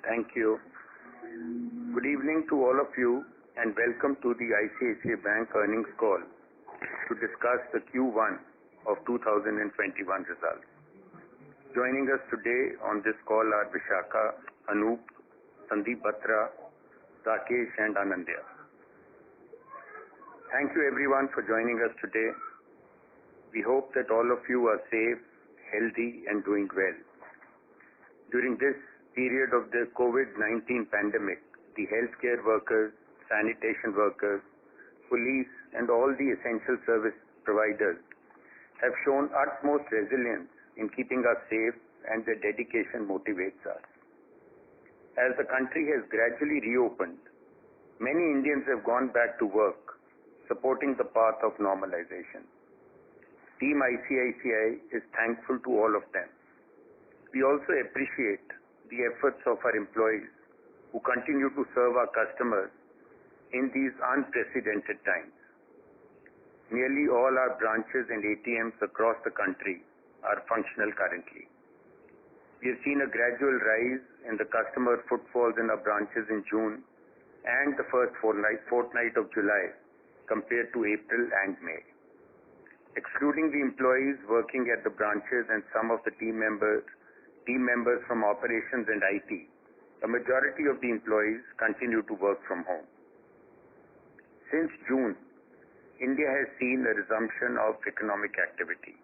Thank you. Good evening to all of you and welcome to the ICICI Bank earnings call to discuss the Q1 of 2021 results. Joining us today on this call are Vishakha, Anup, Sandeep Batra, Rakesh and Anandya. Thank you everyone for joining us today. We hope that all of you are safe, healthy and doing well. During this period of the COVID-19 pandemic, the healthcare workers, sanitation workers, police and all the essential service providers have shown utmost resilience in keeping us safe and their dedication motivates us. As the country has gradually reopened, many Indians have gone back to work, supporting the path of normalization. Team ICICI is thankful to all of them. We also appreciate the efforts of our employees who continue to serve our customers in these unprecedented times. Nearly all our branches and ATMs across the country are functional currently. We have seen a gradual rise in the customer footfalls in our branches in June and the first fortnight of July compared to April and May. Excluding the employees working at the branches and some of the team members from operations and IT, the majority of the employees continue to work from home. Since June, India has seen a resumption of economic activity.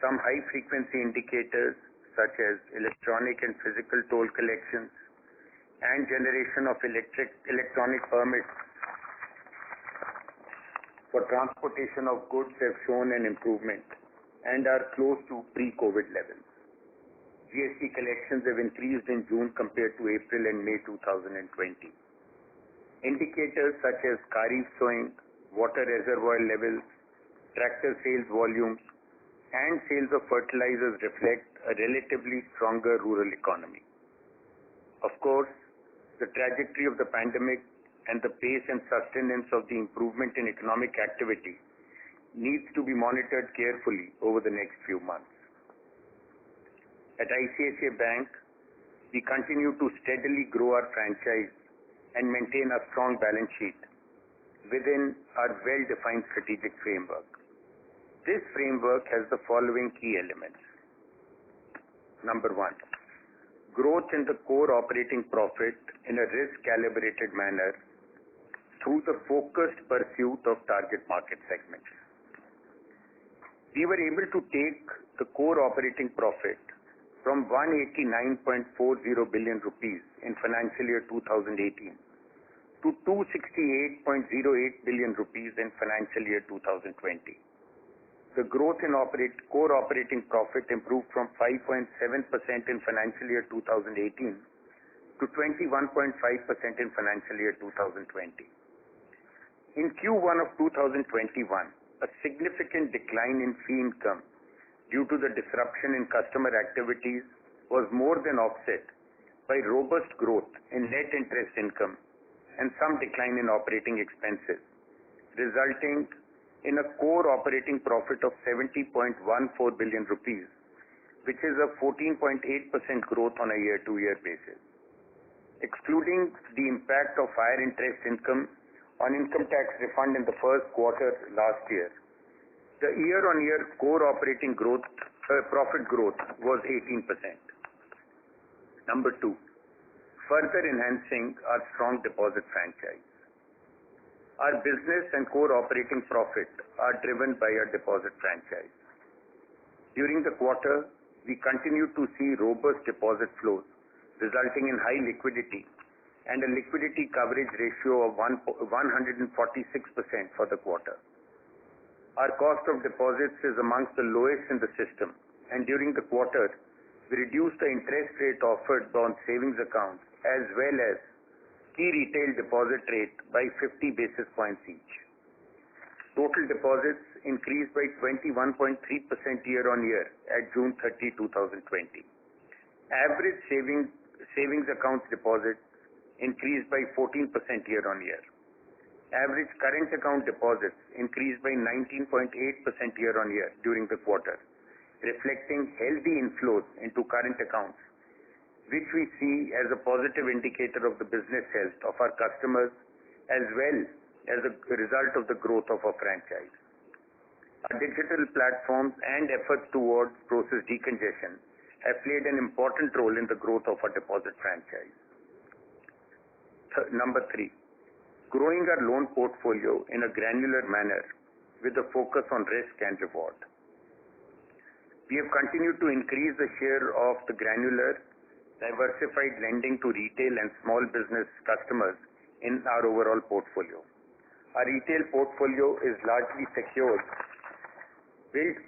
Some high-frequency indicators such as electronic and physical toll collections and generation of electronic permits for transportation of goods have shown an improvement and are close to pre-COVID levels. GST collections have increased in June compared to April and May 2020. Indicators such as kharif sowing, water reservoir levels, tractor sales volumes, and sales of fertilizers reflect a relatively stronger rural economy. Of course, the trajectory of the pandemic and the pace and sustenance of the improvement in economic activity needs to be monitored carefully over the next few months. At ICICI Bank, we continue to steadily grow our franchise and maintain a strong balance sheet within our well-defined strategic framework. This framework has the following key elements. Number one, growth in the core operating profit in a risk-calibrated manner through the focused pursuit of target market segments. We were able to take the core operating profit from 189.40 billion rupees in financial year 2018 to 268.08 billion rupees in financial year 2020. The growth in core operating profit improved from 5.7% in financial year 2018 to 21.5% in financial year 2020. In Q1 of 2021, a significant decline in fee income due to the disruption in customer activities was more than offset by robust growth in net interest income and some decline in operating expenses, resulting in a core operating profit of 70.14 billion rupees, which is a 14.8% growth on a year-to-year basis. Excluding the impact of higher interest income on income tax refund in the first quarter last year, the year-on-year core operating profit growth was 18%. Number two, further enhancing our strong deposit franchise. Our business and core operating profit are driven by our deposit franchise. During the quarter, we continued to see robust deposit flows, resulting in high liquidity and a liquidity coverage ratio of 146% for the quarter. Our cost of deposits is amongst the lowest in the system, and during the quarter, we reduced the interest rate offered on savings accounts as well as key retail deposit rate by 50 basis points each. Total deposits increased by 21.3% year-on-year at June 30, 2020. Average savings accounts deposits increased by 14% year-on-year. Average current account deposits increased by 19.8% year-on-year during the quarter, reflecting healthy inflows into current accounts which we see as a positive indicator of the business health of our customers as well as a result of the growth of our franchise. Our digital platforms and efforts towards process decongestion have played an important role in the growth of our deposit franchise. Number 3, growing our loan portfolio in a granular manner with a focus on risk and reward. We have continued to increase the share of the granular, diversified lending to retail and small business customers in our overall portfolio. Our retail portfolio is largely secured, built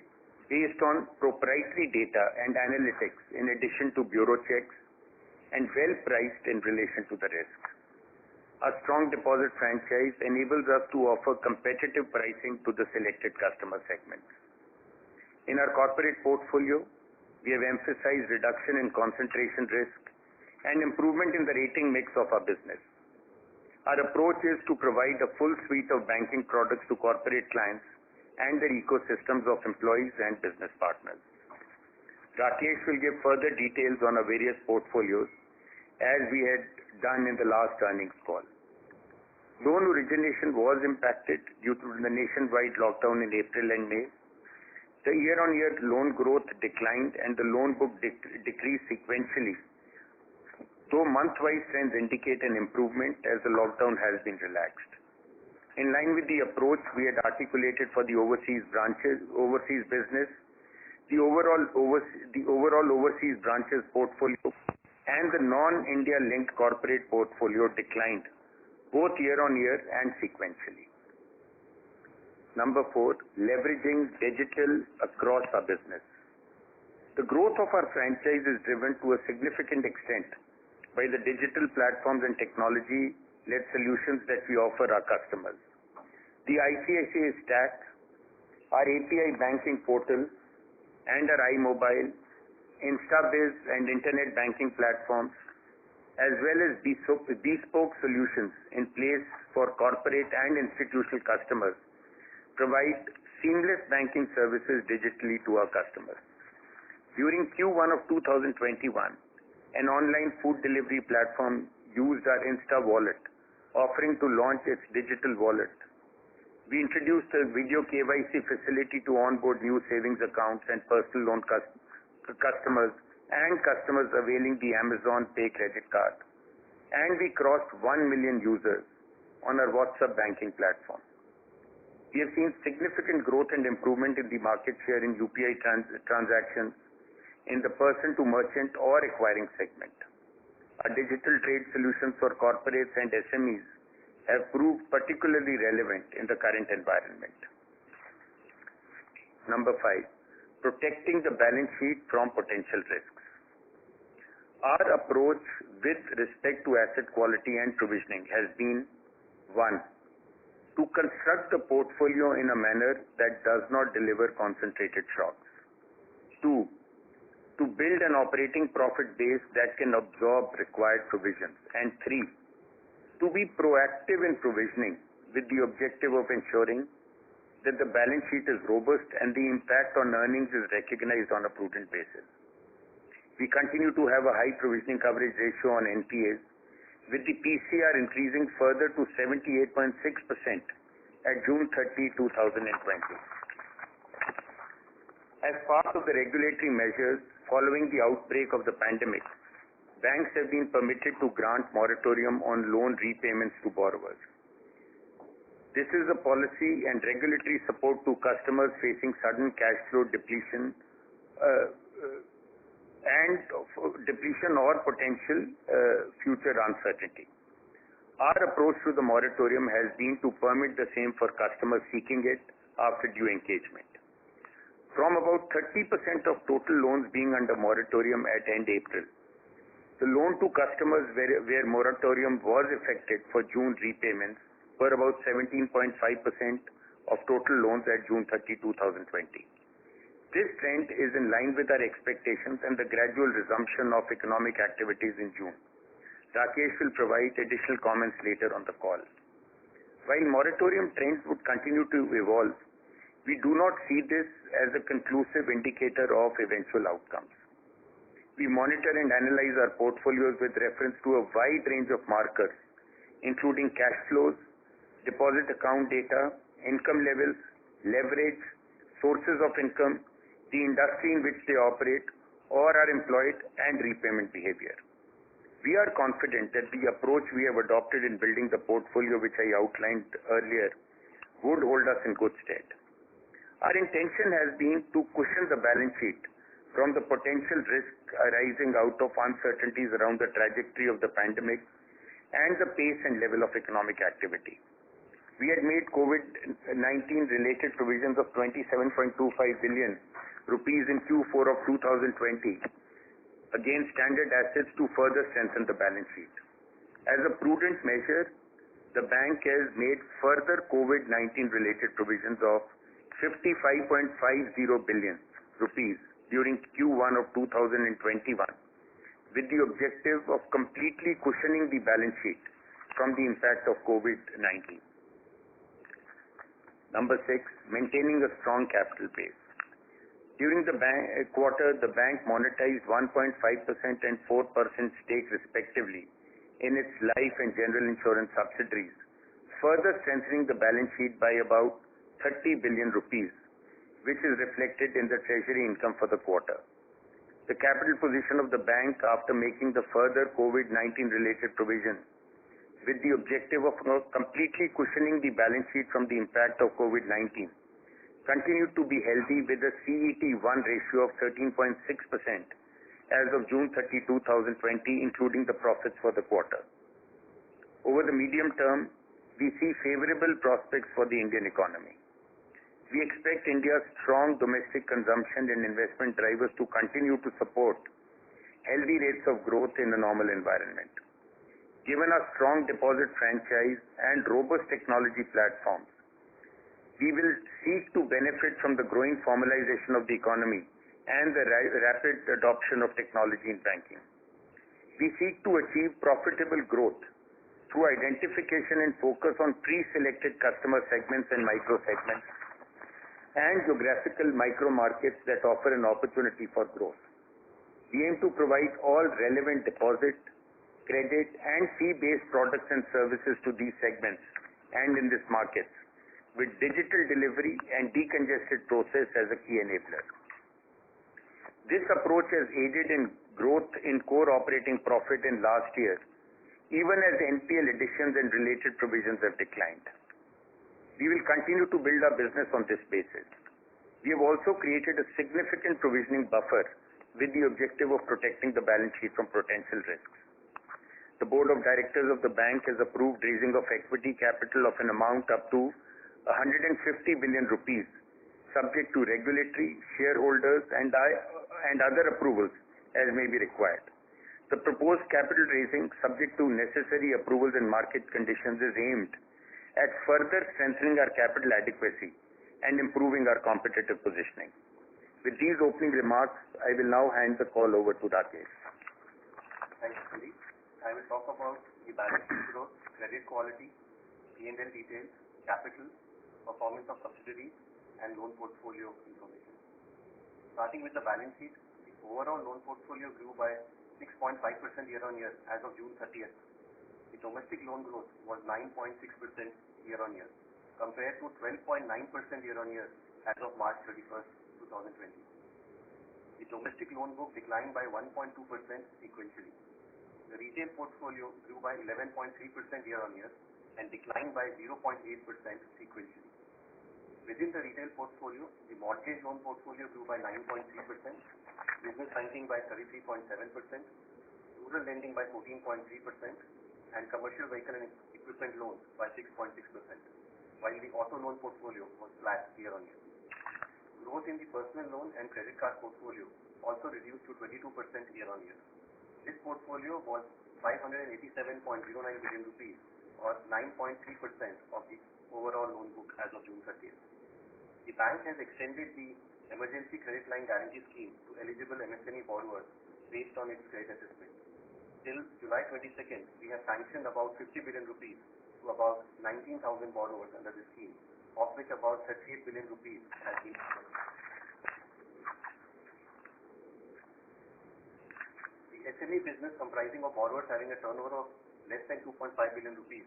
based on proprietary data and analytics in addition to bureau checks and well priced in relation to the risk. Our strong deposit franchise enables us to offer competitive pricing to the selected customer segments. In our corporate portfolio, we have emphasized reduction in concentration risk and improvement in the rating mix of our business. Our approach is to provide a full suite of banking products to corporate clients and their ecosystems of employees and business partners. Rakesh will give further details on our various portfolios as we had done in the last earnings call. Loan origination was impacted due to the nationwide lockdown in April and May. The year-on-year loan growth declined and the loan book decreased sequentially, though month-wise trends indicate an improvement as the lockdown has been relaxed. In line with the approach we had articulated for the overseas business, the overall overseas branches portfolio and the non-India linked corporate portfolio declined both year-on-year and sequentially. Number 4, leveraging digital across our business. The growth of our franchise is driven to a significant extent by the digital platforms and technology-led solutions that we offer our customers. The ICICI Stack, our API banking portal, and our iMobile, InstaBiz and internet banking platforms, as well as bespoke solutions in place for corporate and institutional customers, provide seamless banking services digitally to our customers. During Q1 of 2021, an online food delivery platform used our Insta Wallet, offering to launch its digital wallet. We introduced a video KYC facility to onboard new savings accounts and personal loan customers and customers availing the Amazon Pay credit card. And we crossed 1 million users on our WhatsApp banking platform. We have seen significant growth and improvement in the market share in UPI transactions in the person to merchant or acquiring segment. Our digital trade solutions for corporates and SMEs have proved particularly relevant in the current environment. Number 5, protecting the balance sheet from potential risks. Our approach with respect to asset quality and provisioning has been 1, to construct the portfolio in a manner that does not deliver concentrated shocks. 2, to build an operating profit base that can absorb required provisions. And 3, to be proactive in provisioning with the objective of ensuring that the balance sheet is robust and the impact on earnings is recognized on a prudent basis. We continue to have a high provisioning coverage ratio on NPAs, with the PCR increasing further to 78.6% at June 30, 2020. As part of the regulatory measures following the outbreak of the pandemic, banks have been permitted to grant moratorium on loan repayments to borrowers. This is a policy and regulatory support to customers facing sudden cash flow depletion or potential future uncertainty. Our approach to the moratorium has been to permit the same for customers seeking it after due engagement. From about 30% of total loans being under moratorium at end April, the loan to customers where moratorium was effected for June repayments were about 17.5% of total loans at June 30, 2020. This trend is in line with our expectations and the gradual resumption of economic activities in June. Rakesh will provide additional comments later on the call. While moratorium trends would continue to evolve, we do not see this as a conclusive indicator of eventual outcomes. We monitor and analyze our portfolios with reference to a wide range of markers, including cash flows, deposit account data, income levels, leverage, sources of income, the industry in which they operate or are employed, and repayment behavior. We are confident that the approach we have adopted in building the portfolio, which I outlined earlier, would hold us in good stead. Our intention has been to cushion the balance sheet from the potential risk arising out of uncertainties around the trajectory of the pandemic and the pace and level of economic activity. We had made COVID-19 related provisions of 27.25 billion rupees in Q4 of 2020 against standard assets to further strengthen the balance sheet. As a prudent measure, the bank has made further COVID-19 related provisions of 55.50 billion rupees during Q1 of 2021 with the objective of completely cushioning the balance sheet from the impact of COVID-19. Number 6, maintaining a strong capital base. During the quarter, the bank monetized 1.5% and 4% stake respectively in its life and general insurance subsidiaries, further strengthening the balance sheet by about 30 billion rupees, which is reflected in the treasury income for the quarter. The capital position of the bank after making the further COVID-19 related provision with the objective of completely cushioning the balance sheet from the impact of COVID-19 continued to be healthy with a CET1 ratio of 13.6% as of June 30, 2020, including the profits for the quarter. Over the medium term, we see favorable prospects for the Indian economy. We expect India's strong domestic consumption and investment drivers to continue to support healthy rates of growth in a normal environment. Given our strong deposit franchise and robust technology platforms, we will seek to benefit from the growing formalization of the economy and the rapid adoption of technology in banking. We seek to achieve profitable growth through identification and focus on pre-selected customer segments and micro segments and geographical micro markets that offer an opportunity for growth. We aim to provide all relevant deposit, credit and fee-based products and services to these segments and in these markets, with digital delivery and decongested process as a key enabler. This approach has aided in growth in core operating profit in last year, even as NPL additions and related provisions have declined. We will continue to build our business on this basis. We have also created a significant provisioning buffer with the objective of protecting the balance sheet from potential risks. The Board of Directors of the bank has approved raising of equity capital of an amount up to 150 billion rupees, subject to regulatory, shareholders and other approvals as may be required. The proposed capital raising, subject to necessary approvals and market conditions, is aimed at further strengthening our capital adequacy and improving our competitive positioning. With these opening remarks, I will now hand the call over to Rakesh. Thank you, Sundeep. I will talk about the balance sheet growth, credit quality, P&L details, capital, performance of subsidiaries, and loan portfolio information. Starting with the balance sheet, the overall loan portfolio grew by 6.5% year-on-year as of June 30th. The domestic loan growth was 9.6% year-on-year, compared to 12.9% year-on-year as of March 31st, 2020. The domestic loan book declined by 1.2% sequentially. The retail portfolio grew by 11.3% year-on-year and declined by 0.8% sequentially. Within the retail portfolio, the mortgage loan portfolio grew by 9.3%, business banking by 33.7%, rural lending by 14.3%, and commercial vehicle and equipment loans by 6.6%, while the auto loan portfolio was flat year-on-year. Growth in the personal loan and credit card portfolio also reduced to 22% year-on-year. This portfolio was 587.09 billion rupees, or 9.3% of the overall loan book as of June 30th. The bank has extended the emergency credit line guarantee scheme to eligible MSME borrowers based on its credit assessment. Till July 22nd, we have sanctioned about 50 billion rupees to about 19,000 borrowers under the scheme, of which about 38 billion rupees has been disbursed. SME business comprising of borrowers having a turnover of less than 2.5 billion rupees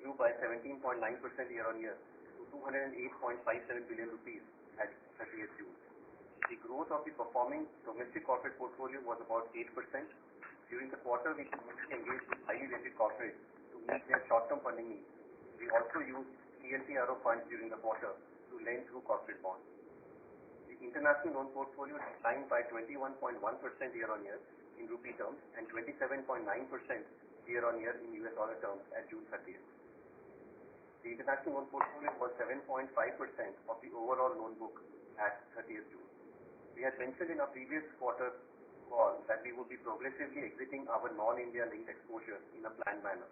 grew by 17.9% year-on-year to 208.57 billion rupees at 30th June. The growth of the performing domestic corporate portfolio was about 8%. During the quarter, we engaged with highly rated corporates to meet their short-term funding needs. We also used TLTRO funds during the quarter to lend through corporate bonds. The international loan portfolio declined by 21.1% year-on-year in rupee terms and 27.9% year-on-year in US dollar terms at June 30th. The international loan portfolio was 7.5% of the overall loan book at 30th June. We had mentioned in our previous quarter call that we would be progressively exiting our non-India linked exposure in a planned manner.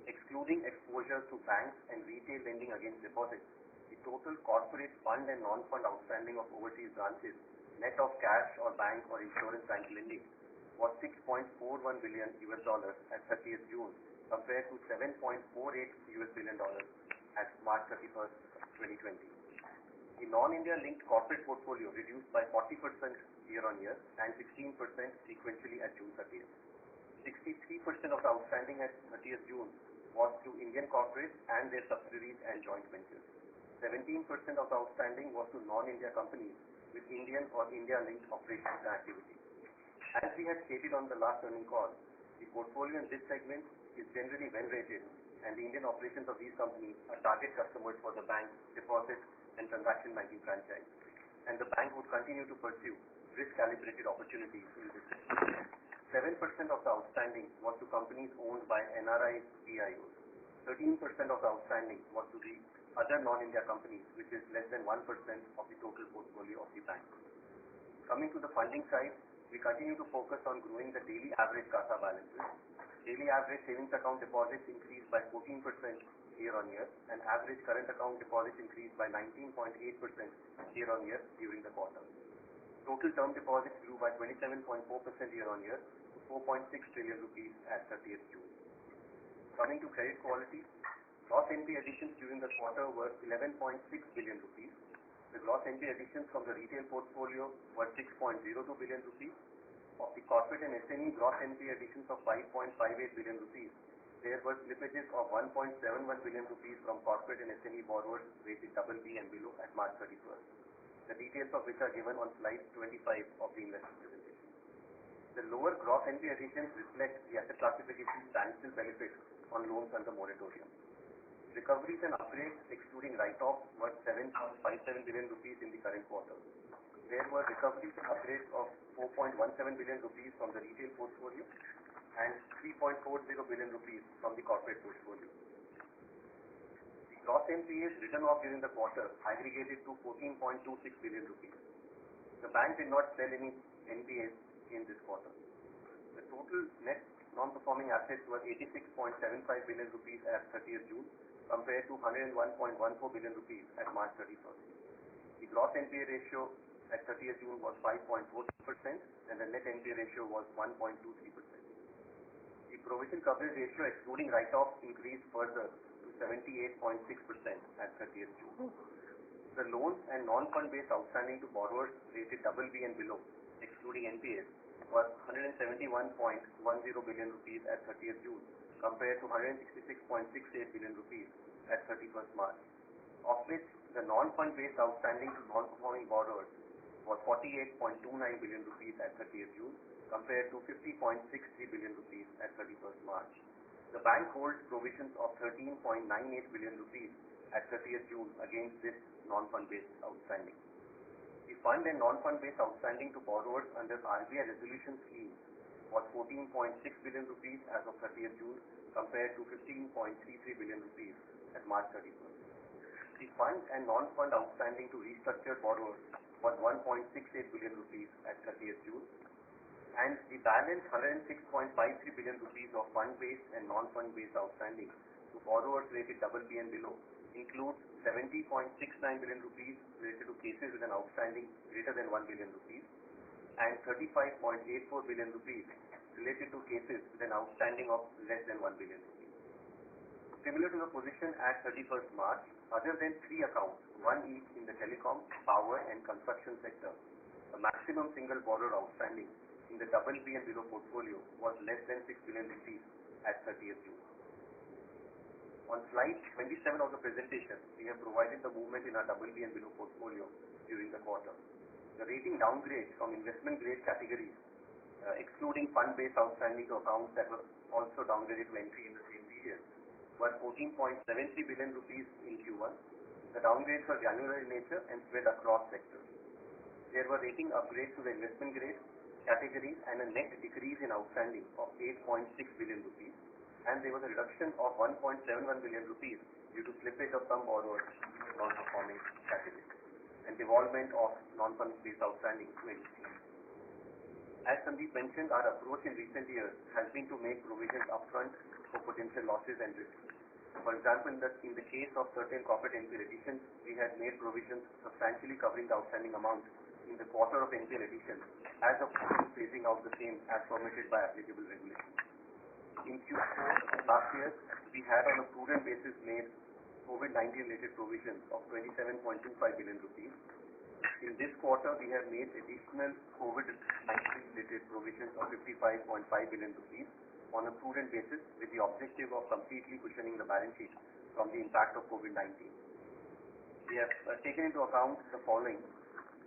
Excluding exposure to banks and retail lending against deposits, the total corporate fund and non-fund outstanding of overseas branches, net of cash or bank or insurance bank lending, was $6.41 billion at 30th June compared to $7.48 billion at March 31st, 2020. The non-India linked corporate portfolio reduced by 40% year-on-year and 16% sequentially at June 30th. 63% of the outstanding at 30th June was to Indian corporates and their subsidiaries and joint ventures. 17% of the outstanding was to non-India companies with Indian or India-linked operations and activity. As we had stated on the last earnings call, the portfolio in this segment is generally well rated, and the Indian operations of these companies are target customers for the bank's deposit and transaction banking franchise, and the bank would continue to pursue risk-calibrated opportunities in this sector. 7% of the outstanding was to companies owned by NRI PIOs. 13% of the outstanding was to the other non-India companies, which is less than 1% of the total portfolio of the bank. Coming to the funding side, we continue to focus on growing the daily average CASA balances. Daily average savings account deposits increased by 14% year-on-year, and average current account deposits increased by 19.8% year-on-year during the quarter. Total term deposits grew by 27.4% year-on-year to 4.6 trillion rupees at 30th June. Coming to credit quality, gross NPA additions during the quarter were 11.6 billion rupees. The gross NPA additions from the retail portfolio were 6.02 billion rupees. Of the corporate and SME gross NPA additions of 5.58 billion rupees, there were slippages of 1.71 billion rupees from corporate and SME borrowers rated BB and below at March 31st. The details of which are given on slide 25 of the investor presentation. The lower gross NPA additions reflect the asset classification standstill benefit on loans under moratorium. Recoveries and upgrades excluding write-offs were 7.57 billion rupees in the current quarter. There were recoveries and upgrades of 4.17 billion rupees from the retail portfolio and 3.40 billion rupees from the corporate portfolio. The gross NPAs written off during the quarter aggregated to 14.26 billion rupees. The bank did not sell any NPAs in this quarter. The total net non-performing assets were 86.75 billion rupees at 30th June compared to 101.14 billion rupees at March 31st. The gross NPA ratio at 30th June was 5.42% and the net NPA ratio was 1.23%. The provision coverage ratio excluding write-offs increased further to 78.6% at 30th June. The loans and non-fund based outstanding to borrowers rated BB and below, excluding NPAs, was 171.10 billion rupees at 30th June compared to 166.68 billion rupees at 31st March. Of which, the non-fund based outstanding to non-performing borrowers was 48.29 billion rupees at 30th June compared to 50.63 billion rupees at 31st March. The bank holds provisions of 13.98 billion rupees at 30th June against this non-fund based outstanding. The fund and non-fund based outstanding to borrowers under RBI resolution scheme was 14.6 billion rupees as of 30th June compared to 15.33 billion rupees at March 31st. The fund and non-fund outstanding to restructured borrowers was 1.68 billion rupees at 30th June, and the balance 106.53 billion rupees of fund-based and non-fund-based outstanding to borrowers rated BB and below includes 70.69 billion rupees related to cases with an outstanding greater than 1 billion rupees and 35.84 billion rupees related to cases with an outstanding of less than 1 billion rupees. Similar to the position at 31st March, other than 3 accounts, one each in the telecom, power and construction sector, the maximum single borrower outstanding in the double B and below portfolio was less than 6 billion rupees at 30th June. On slide 27 of the presentation, we have provided the movement in our double B and below portfolio during the quarter. The rating downgrades from investment grade categories, excluding fund-based outstanding to accounts that were also downgraded to entry in the same period, were 14.73 billion rupees in Q1. The downgrades were granular in nature and spread across sectors. There were rating upgrades to the investment grade categories and a net decrease in outstanding of 8.6 billion rupees, and there was a reduction of 1.71 billion rupees due to slippage of some borrowers in non-performing categories and devolvement of non-fund-based outstanding to NPA. As Sandeep mentioned, our approach in recent years has been to make provisions upfront for potential losses and risks. For example, in the case of certain corporate NPL additions, we had made provisions substantially covering the outstanding amount in the quarter of NPL addition, as opposed to phasing out the same as permitted by applicable regulations. In Q4 of last year, we had on a prudent basis made COVID-19 related provisions of 27.25 billion rupees. In this quarter, we have made additional COVID-19 related provisions of 55.5 billion rupees on a prudent basis with the objective of completely cushioning the balance sheet from the impact of COVID-19. We have taken into account the following: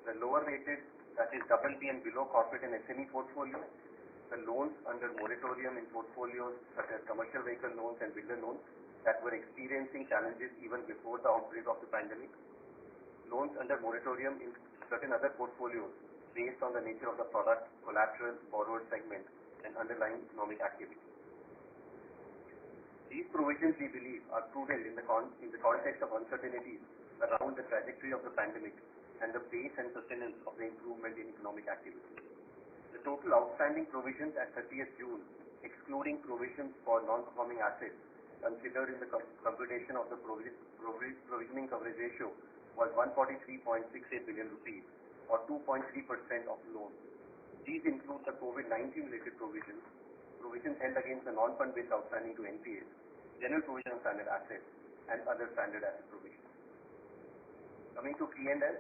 the lower rated, that is double B and below corporate and SME portfolio, the loans under moratorium in portfolios such as commercial vehicle loans and builder loans that were experiencing challenges even before the outbreak of the pandemic, loans under moratorium in certain other portfolios based on the nature of the product, collateral, borrower segment, and underlying economic activity. These provisions, we believe, are prudent in the context of uncertainties around the trajectory of the pandemic and the pace and sustenance of the improvement in economic activity. The total outstanding provisions at 30th June, excluding provisions for non-performing assets, considered in the computation of the provisioning coverage ratio, was 143.68 billion rupees, or 2.3% of loans. These include the COVID-19 related provisions held against the non-fund-based outstanding to NPAs, general provision of standard assets, and other standard asset provisions. Coming to P&L,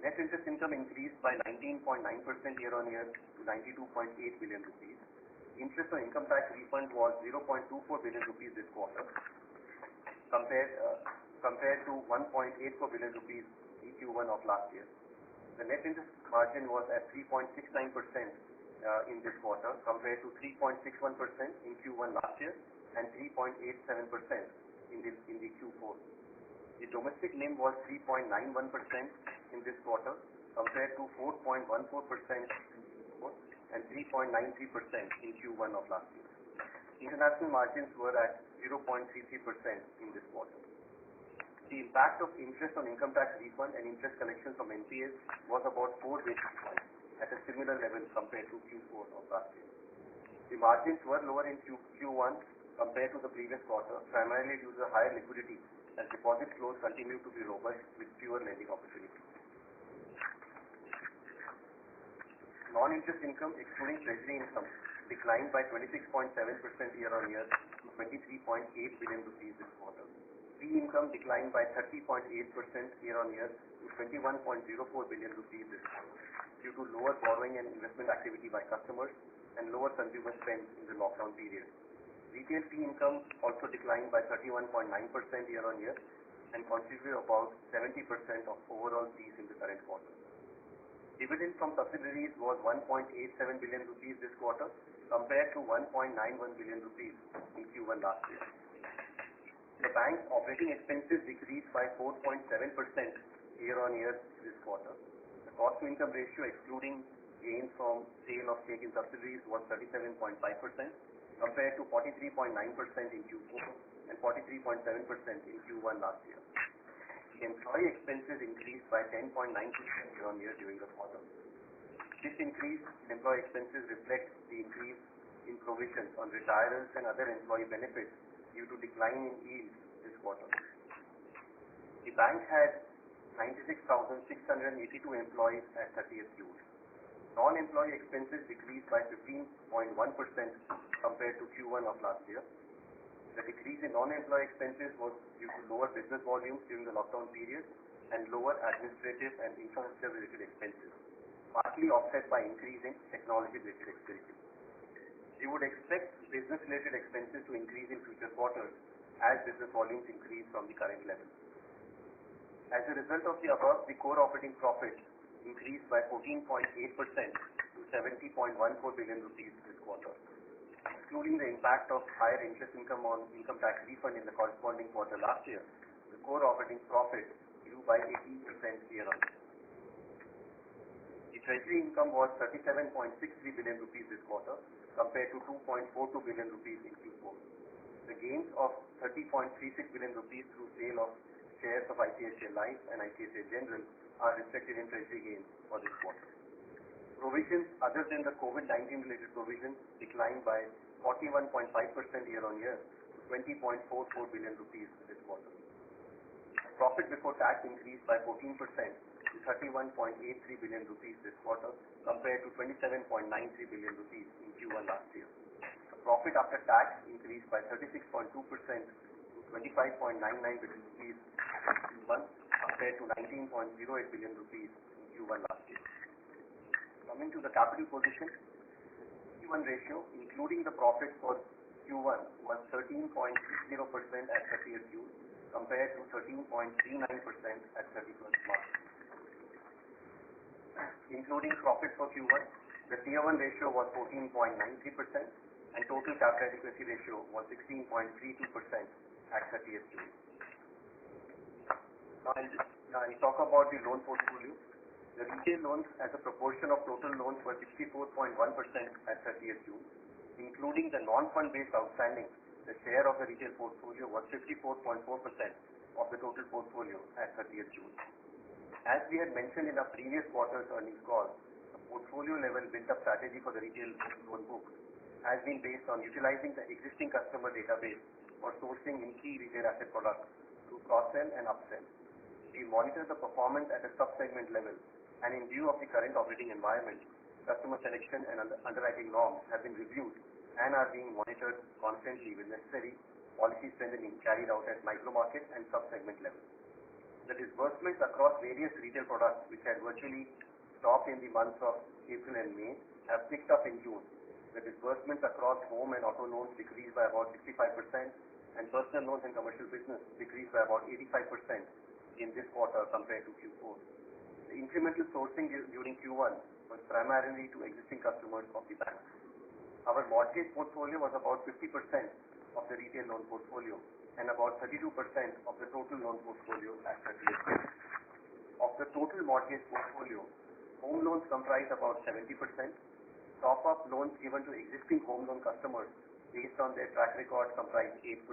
net interest income increased by 19.9% year-on-year to 92.8 billion rupees. Interest on income tax refund was 0.24 billion rupees this quarter, compared to 1.84 billion rupees in Q1 of last year. The net interest margin was at 3.69% in this quarter, compared to 3.61% in Q1 last year and 3.87% in the Q4. The domestic NIM was 3.91% in this quarter, compared to 4.14% and 3.93% in Q1 of last year. International margins were at 0.33% in this quarter. The impact of interest on income tax refund and interest collections from NPAs was about 4 basis points at a similar level compared to Q4 of last year. The margins were lower in Q1 compared to the previous quarter, primarily due to the higher liquidity as deposit flows continue to be robust with fewer lending opportunities. Non-interest income, excluding treasury income, declined by 26.7% year-on-year to 23.8 billion rupees this quarter. Fee income declined by 30.8% year-on-year to 21.04 billion rupees this quarter due to lower borrowing and investment activity by customers and lower consumer spend in the lockdown period. Retail fee income also declined by 31.9% year-on-year and contributed about 70% of overall fees in the current quarter. Dividend from subsidiaries was 1.87 billion rupees this quarter, compared to 1.91 billion rupees in Q1 last year. The bank's operating expenses decreased by 4.7% year-on-year this quarter. The cost-to-income ratio, excluding gains from sale of stake in subsidiaries, was 37.5%, compared to 43.9% in Q4 and 43.7% in Q1 last year. The employee expenses increased by 10.9% year-on-year during the quarter. This increase in employee expenses reflects the increase in provisions on retirements and other employee benefits due to decline in yields this quarter. The bank had 96,682 employees at 30th June. Non-employee expenses decreased by 15.1% compared to Q1 of last year. The decrease in non-employee expenses was due to lower business volumes during the lockdown period and lower administrative and infrastructure-related expenses. partly offset by increase in technology-related expenses. We would expect business-related expenses to increase in future quarters as business volumes increase from the current level. As a result of the above, the core operating profit increased by 14.8% to 70.14 billion rupees this quarter. Excluding the impact of higher interest income on income tax refund in the corresponding quarter last year, the core operating profit grew by 18% year-on-year. The treasury income was 37.63 billion rupees this quarter compared to 2.42 billion rupees in Q4. The gains of 30.36 billion rupees through sale of shares of ICICI Life and ICICI General are reflected in treasury gains for this quarter. Provisions other than the COVID-19 related provisions declined by 41.5% year-on-year to 20.44 billion rupees this quarter. Profit before tax increased by 14% to 31.83 billion rupees this quarter compared to 27.93 billion rupees in Q1 last year. The profit after tax increased by 36.2% to 25.99 billion rupees in Q1 compared to 19.08 billion rupees in Q1 last year. Coming to the capital position, Q1 ratio, including the profit for Q1, was 13.60% at 30th June compared to 13.39% at 31st March. Including profit for Q1, the Tier 1 ratio was 14.93% and total capital adequacy ratio was 16.32% at 30th June. Now I'll talk about the loan portfolio. The retail loans as a proportion of total loans were 64.1% at 30th June. Including the non-fund based outstanding, the share of the retail portfolio was 54.4% of the total portfolio at 30th June. As we had mentioned in our previous quarter's earnings call, the portfolio level built-up strategy for the retail loan book has been based on utilizing the existing customer database for sourcing in key retail asset products through cross-sell and upsell. We monitor the performance at a sub-segment level, and in view of the current operating environment, customer selection and underwriting norms have been reviewed and are being monitored constantly with necessary policy strengthening carried out at micro-market and sub-segment level. The disbursements across various retail products which had virtually stopped in the months of April and May have picked up in June. The disbursements across home and auto loans decreased by about 65% and personal loans and commercial business decreased by about 85% in this quarter compared to Q4. The incremental sourcing during Q1 was primarily to existing customers of the bank. Our mortgage portfolio was about 50% of the retail loan portfolio and about 32% of the total loan portfolio at 30th June. Of the total mortgage portfolio, home loans comprise about 70%, top-up loans given to existing home loan customers based on their track record comprise 8%,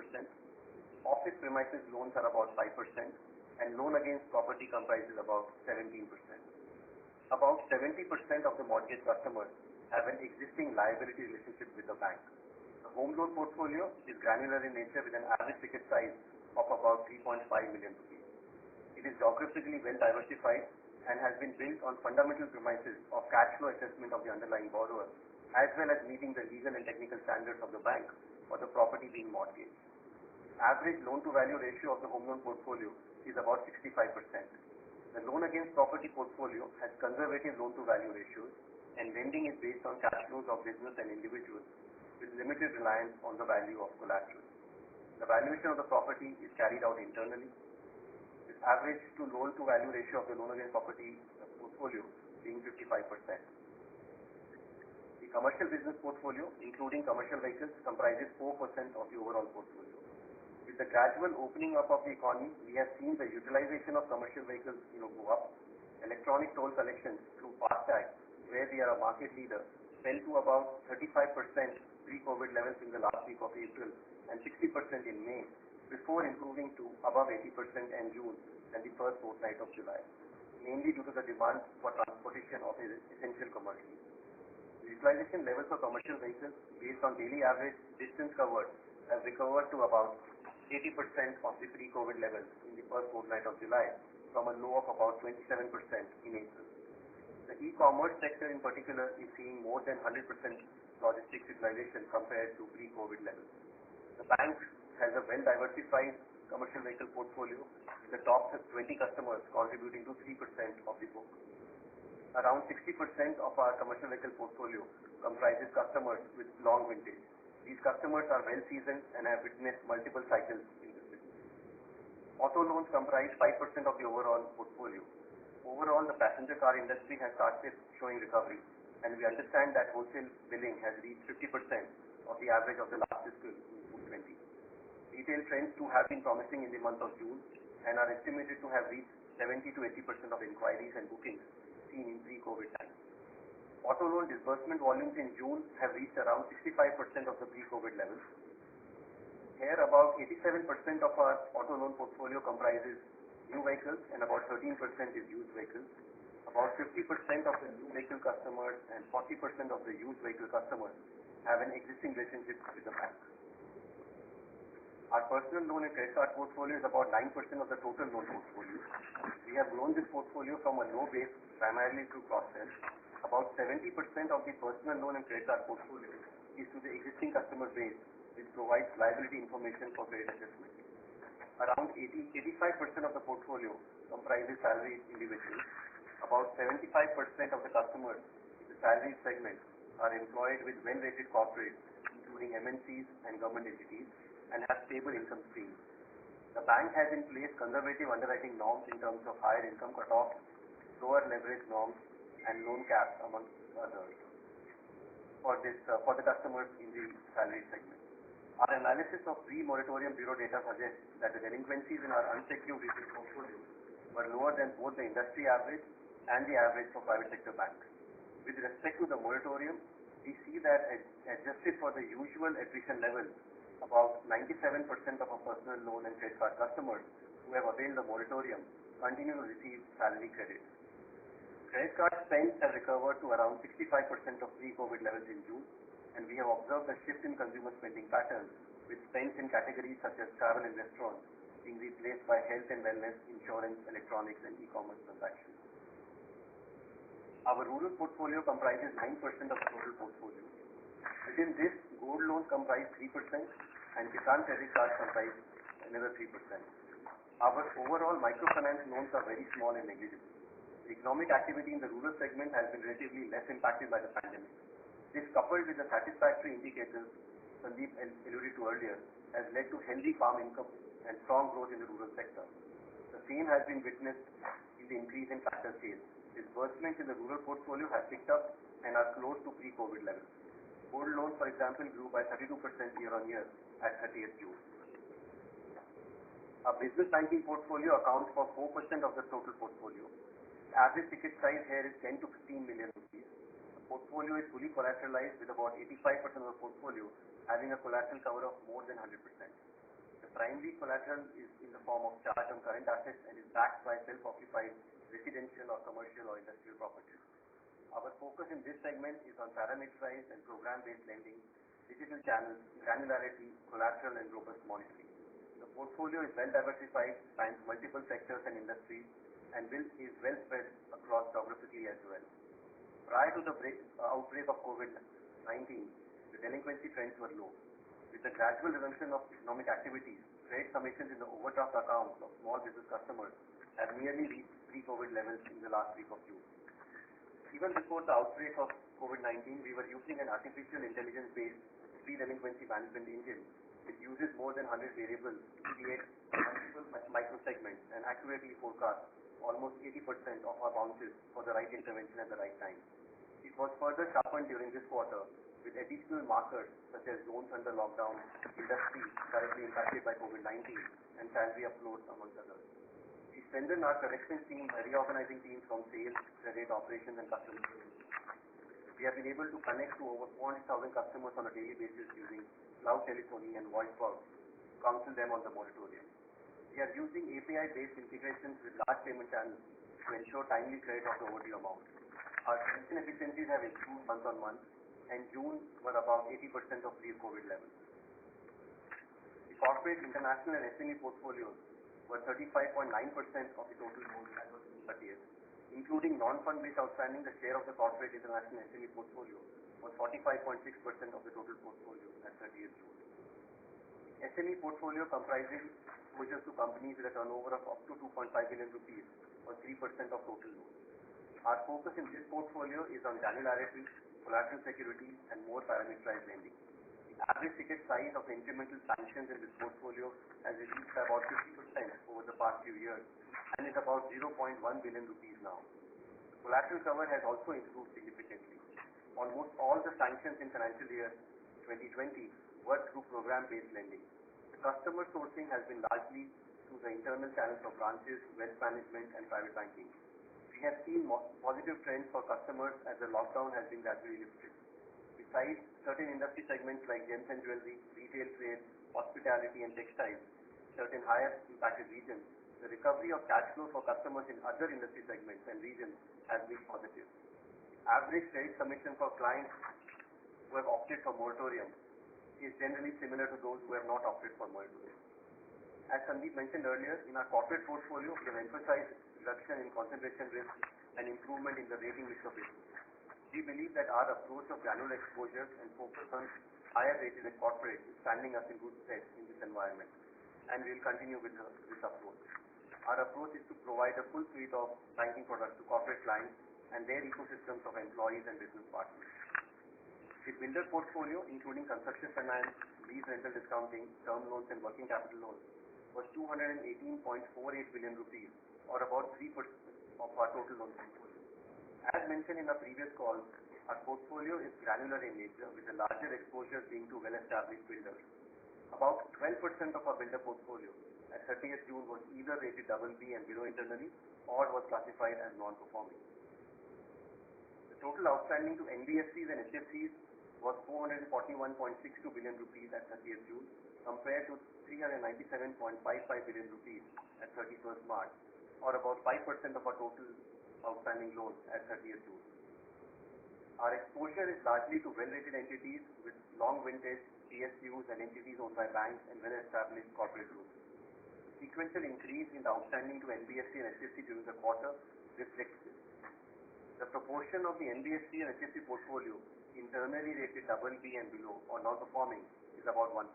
office premises loans are about 5%, and loan against property comprises about 17%. About 70% of the mortgage customers have an existing liability relationship with the bank. The home loan portfolio is granular in nature with an average ticket size of about 3.5 million rupees. It is geographically well diversified and has been built on fundamental premises of cash flow assessment of the underlying borrower as well as meeting the legal and technical standards of the bank for the property being mortgaged. Average loan-to-value ratio of the home loan portfolio is about 65%. The loan against property portfolio has conservative loan-to-value ratios and lending is based on cash flows of business and individuals with limited reliance on the value of collateral. The valuation of the property is carried out internally, with average to loan-to-value ratio of the loan against property portfolio being 55%. The commercial business portfolio, including commercial vehicles, comprises 4% of the overall portfolio. With the gradual opening up of the economy, we have seen the utilization of commercial vehicles go up. Electronic toll collections through FASTag, where we are a market leader, fell to about 35% pre-COVID levels in the last week of April and 60% in May, before improving to above 80% in June and the first fortnight of July, mainly due to the demand for transportation of essential commodities. The utilization levels of commercial vehicles based on daily average distance covered have recovered to about 80% of the pre-COVID levels in the first fortnight of July from a low of about 27% in April. The e-commerce sector in particular is seeing more than 100% logistics utilization compared to pre-COVID levels. The bank has a well-diversified commercial vehicle portfolio with the top 20 customers contributing to 3% of the book. Around 60% of our commercial vehicle portfolio comprises customers with long vintage. These customers are well seasoned and have witnessed multiple cycles in this business. Auto loans comprise 5% of the overall portfolio. Overall, the passenger car industry has started showing recovery, and we understand that wholesale billing has reached 50% of the average of the last fiscal in 2020. Retail trends too have been promising in the month of June and are estimated to have reached 70 to 80% of inquiries and bookings seen in pre-COVID times. Auto loan disbursement volumes in June have reached around 65% of the pre-COVID levels. Here, about 87% of our auto loan portfolio comprises new vehicles and about 13% is used vehicles. About 50% of the new vehicle customers and 40% of the used vehicle customers have an existing relationship with the bank. Our personal loan and credit card portfolio is about 9% of the total loan portfolio. We have grown this portfolio from a low base primarily through cross-sell. About 70% of the personal loan and credit card portfolio is to the existing customer base, which provides liability information for credit assessment. Around 85% of the portfolio comprises salaried individuals. About 75% of the customers in the salaried segment are employed with well-rated corporates, including MNCs and government entities, and have stable income streams. The bank has in place conservative underwriting norms in terms of higher income cutoff, lower leverage norms, and loan caps, among others, for the customers in the salaried segment. Our analysis of pre-moratorium bureau data suggests that the delinquencies in our unsecured retail portfolio were lower than both the industry average and the average for private sector banks. With respect to the moratorium, we see that adjusted for the usual attrition level, about 97% of our personal loan and credit card customers who have availed the moratorium continue to receive salary credit. Credit card spends have recovered to around 65% of pre-COVID levels in June, and we have observed a shift in consumer spending patterns, with spends in categories such as travel and restaurants being replaced by health and wellness, insurance, electronics, and e-commerce transactions. Our rural portfolio comprises 9% of the total portfolio. Within this, gold loans comprise 3% and Kisan credit cards comprise another 3%. Our overall microfinance loans are very small and negligible. The economic activity in the rural segment has been relatively less impacted by the pandemic. This, coupled with the satisfactory indicators Sandeep alluded to earlier, has led to healthy farm income and strong growth in the rural sector. The same has been witnessed in the increase in tractor sales. Disbursements in the rural portfolio have picked up and are close to pre-COVID levels. Gold loans, for example, grew by 32% year-on-year at 30th June. Our business banking portfolio accounts for 4% of the total portfolio. The average ticket size here is 10 to 15 million rupees. The portfolio is fully collateralized, with about 85% of the portfolio having a collateral cover of more than 100%. The primary collateral is in the form of charge on current assets and is backed by self-occupied residential or commercial or industrial properties. Our focus in this segment is on parameterized and program-based lending, digital channels, granularity, collateral, and robust monitoring. The portfolio is well diversified, spans multiple sectors and industries, and is well spread across geographically as well. Prior to the outbreak of COVID-19, the delinquency trends were low. With the gradual resumption of economic activities, credit submissions in the overdraft accounts of small business customers have nearly reached pre-COVID levels in the last week of June. Even before the outbreak of COVID-19, we were using an artificial intelligence-based pre-delinquency management engine which uses more than 100 variables to create multiple micro-segments and accurately forecast almost 80% of our bounces for the right intervention at the right time. It was further sharpened during this quarter with additional markers such as zones under lockdown, industries directly impacted by COVID-19, and salary uploads, among others. We strengthened our collections team by reorganizing teams from sales, credit, operations, and customer service. We have been able to connect to over 400,000 customers on a daily basis using cloud telephony and voice calls to counsel them on the moratorium. We are using API-based integrations with large payment channels to ensure timely credit of the overdue amount. Our collection efficiencies have improved month on month, and June were about 80% of pre-COVID levels. The corporate, international, and SME portfolios were 35.9% of the total loans as of June 30th. Including non-fund-based outstanding, the share of the corporate, international, and SME portfolio was 45.6% of the total portfolio at 30th June. SME portfolio comprising exposures to companies with a turnover of up to 2.5 billion rupees was 3% of total loans. Our focus in this portfolio is on granularity, collateral security, and more parameterized lending. The average ticket size of the incremental sanctions in this portfolio has reduced by about 50% over the past few years and is about 0.1 billion rupees now. Collateral cover has also improved significantly. Almost all the sanctions in financial year 2020 were through program-based lending. The customer sourcing has been largely through the internal channels of branches, wealth management, and private banking. We have seen positive trends for customers as the lockdown has been gradually lifted. Besides certain industry segments like gems and jewelry, retail trade, hospitality, and textiles, certain higher impacted regions, the recovery of cash flow for customers in other industry segments and regions has been positive. Average credit submission for clients who have opted for moratorium is generally similar to those who have not opted for moratorium. As Sandeep mentioned earlier, in our corporate portfolio, we have emphasized reduction in concentration risk and improvement in the rating mix of business. We believe that our approach of granular exposure and focus on higher rated corporate is standing us in good stead in this environment, and we will continue with this approach. Our approach is to provide a full suite of banking products to corporate clients and their ecosystems of employees and business partners. The builder portfolio, including construction finance, lease rental discounting, term loans, and working capital loans, was 218.48 billion rupees, or about 3% of our total loan portfolio. As mentioned in our previous call, our portfolio is granular in nature, with the larger exposure being to well-established builders. About 12% of our builder portfolio at 30th June was either rated BB and below internally or was classified as non-performing. The total outstanding to NBFCs and HFCs was 441.62 billion rupees at 30th June compared to 397.55 billion rupees at 31st March, or about 5% of our total outstanding loans at 30th June. Our exposure is largely to well-rated entities with long vintage PSUs and entities owned by banks and well-established corporate groups. Sequential increase in the outstanding to NBFC and HFC during the quarter reflects this. The proportion of the NBFC and HFC portfolio internally rated BB and below or non-performing is about 1%.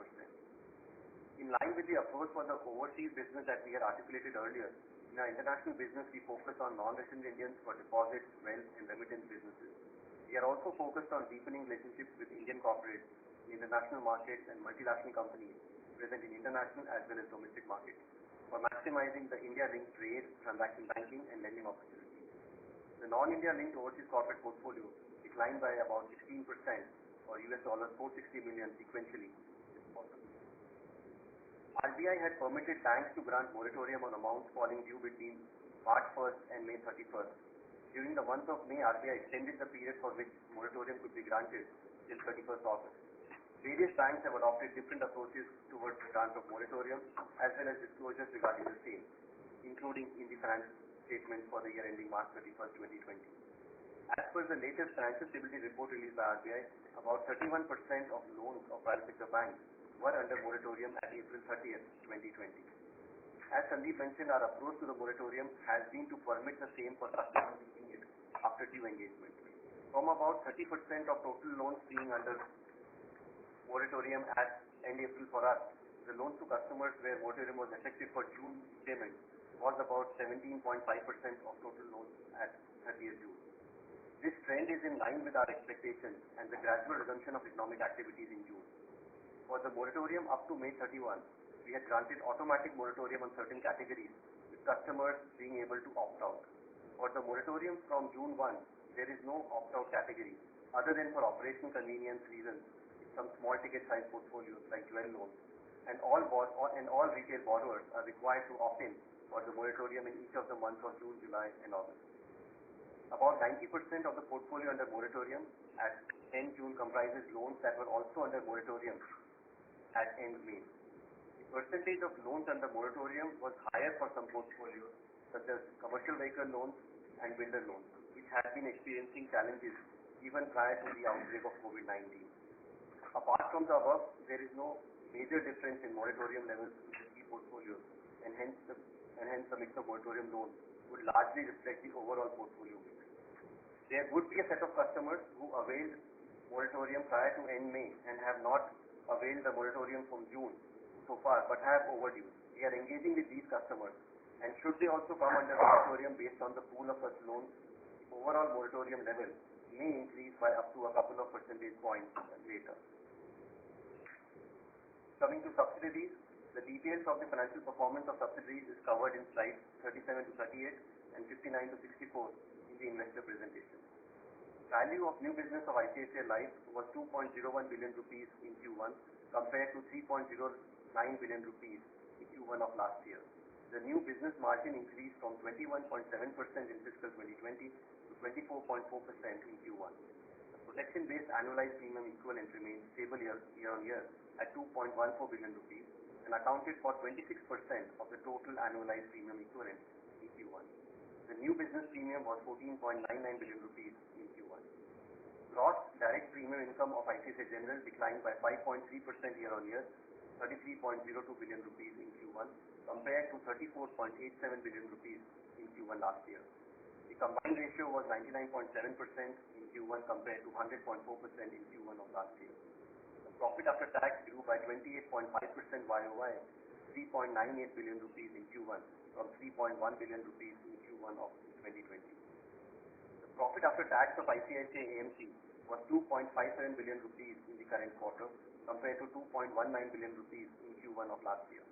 In line with the approach for the overseas business that we had articulated earlier, in our international business we focus on non-resident Indians for deposits, wealth, and remittance businesses. We are also focused on deepening relationships with Indian corporates in international markets and multinational companies present in international as well as domestic markets for maximizing the India-linked trade, transaction banking, and lending opportunities. The non-India-linked overseas corporate portfolio declined by about 16% or $460 million sequentially this quarter. RBI had permitted banks to grant moratorium on amounts falling due between March 1st and May 31st. During the month of May, RBI extended the period for which moratorium could be granted till 31st August. Various banks have adopted different approaches towards the grant of moratorium as well as disclosures regarding the same, including in the financial statement for the year ending March 31st, 2020. As per the latest financial stability report released by RBI, about 31% of loans of private sector banks were under moratorium at April 30th, 2020. As Sandeep mentioned, our approach to the moratorium has been to permit the same for customers seeking it after due engagement. From about 30% of total loans being under moratorium at end April for us, the loans to customers where moratorium was effective for June payment was about 17.5% of total loans at 30th June. This trend is in line with our expectations and the gradual resumption of economic activities in June. For the moratorium up to May 31, we had granted automatic moratorium on certain categories, with customers being able to opt out. For the moratorium from June 1, there is no opt-out category other than for operational convenience reasons, some small ticket size portfolios like jewel loans, and all retail borrowers are required to opt in for the moratorium in each of the months of June, July, and August. About 90% of the portfolio under moratorium at end June comprises loans that were also under moratorium at end May. The percentage of loans under moratorium was higher for some portfolios, such as commercial vehicle loans and builder loans, which had been experiencing challenges even prior to the outbreak of COVID-19. Apart from the above, there is no major difference in moratorium levels in the key portfolios, and hence the mix of moratorium loans would largely reflect the overall portfolio mix. There would be a set of customers who availed moratorium prior to end May and have not availed the moratorium from June so far, but have overdue. We are engaging with these customers, and should they also come under moratorium based on the pool of such loans, the overall moratorium level may increase by up to a couple of percentage points later. Coming to subsidiaries, the details of the financial performance of subsidiaries is covered in slides 37 to 38 and 59 to 64 in the investor presentation. Value of new business of ICICI Life was 2.01 billion rupees in Q1 compared to 3.09 billion rupees in Q1 of last year. The new business margin increased from 21.7% in fiscal 2020 to 24.4% in Q1. The protection-based annualized premium equivalent remained stable year on year at 2.14 billion rupees and accounted for 26% of the total annualized premium equivalent in Q1. The new business premium was 14.99 billion rupees in Q1. Gross direct premium income of ICICI General declined by 5.3% year on year, 33.02 billion rupees in Q1 compared to 34.87 billion rupees in Q1 last year. The combined ratio was 99.7% in Q1 compared to 100.4% in Q1 of last year. The profit after tax grew by 28.5% YOY, 3.98 billion rupees in Q1 from 3.1 billion rupees in Q1 of 2020. The profit after tax of ICICI AMC was 2.57 billion rupees in the current quarter compared to 2.19 billion rupees in Q1 of last year.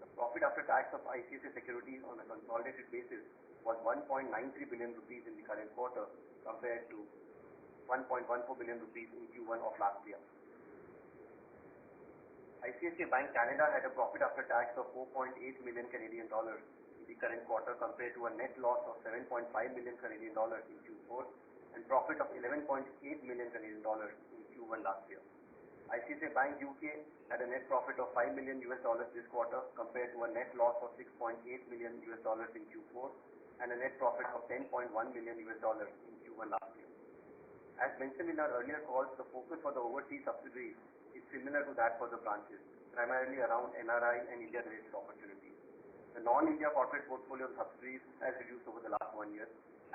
The profit after tax of ICICI Securities on a consolidated basis was 1.93 billion rupees in the current quarter compared to 1.14 billion rupees in Q1 of last year. ICICI Bank Canada had a profit after tax of 4.8 million Canadian dollars in the current quarter compared to a net loss of 7.5 million Canadian dollars in Q4 and profit of 11.8 million Canadian dollars in Q1 last year. ICICI Bank UK had a net profit of $5 million this quarter compared to a net loss of $6.8 million in Q4 and a net profit of $10.1 million in Q1 last year. As mentioned in our earlier calls, the focus for the overseas subsidiaries is similar to that for the branches, primarily around NRI and India-related opportunities. The non-India corporate portfolio of subsidiaries has reduced over the last 1 year,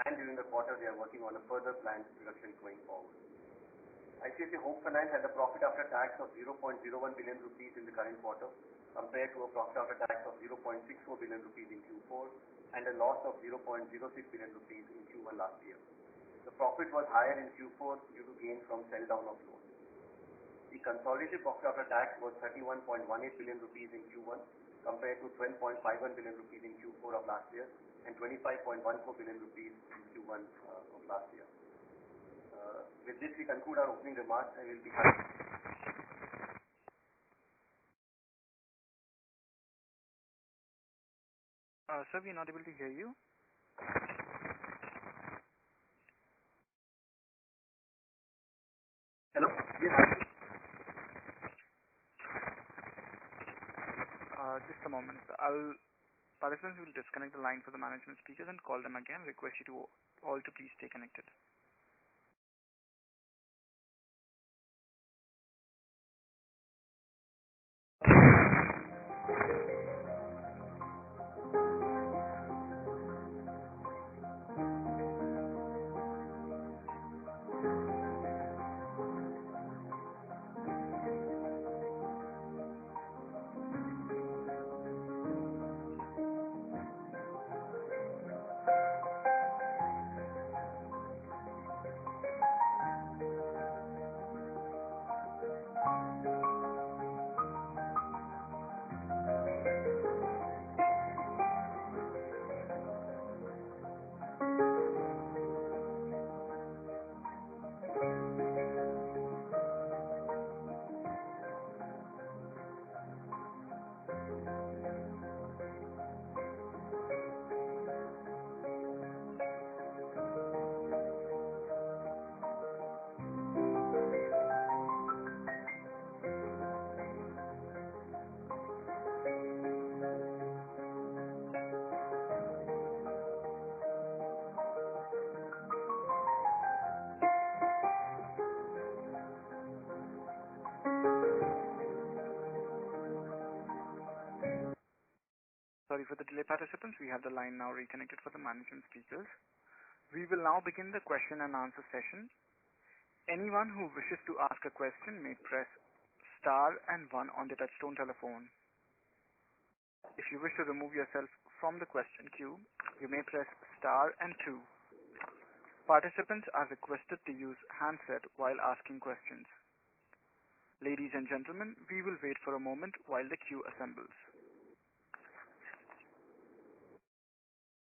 and during the quarter they are working on a further planned reduction going forward. ICICI Home Finance had a profit after tax of 0.01 billion rupees in the current quarter compared to a profit after tax of 0.64 billion rupees in Q4 and a loss of 0.06 billion rupees in Q1 last year. The profit was higher in Q4 due to gains from sell down of loans. The consolidated profit after tax was 31.18 billion rupees in Q1 compared to 12.51 billion rupees in Q4 of last year and 25.14 billion rupees in Q1 of last year. With this, we conclude our opening remarks and will be happy. Sir, we are not able to hear you. Hello? Yes. Just a moment. Participants will disconnect the line for the management speakers and call them again. Request you to all to please stay connected. Sorry for the delay, participants. We have the line now reconnected for the management speakers. We will now begin the question and answer session. Anyone who wishes to ask a question may press star and 1 on the touchtone telephone. If you wish to remove yourself from the question queue, you may press star and 2. Participants are requested to use handset while asking questions. Ladies and gentlemen, we will wait for a moment while the queue assembles.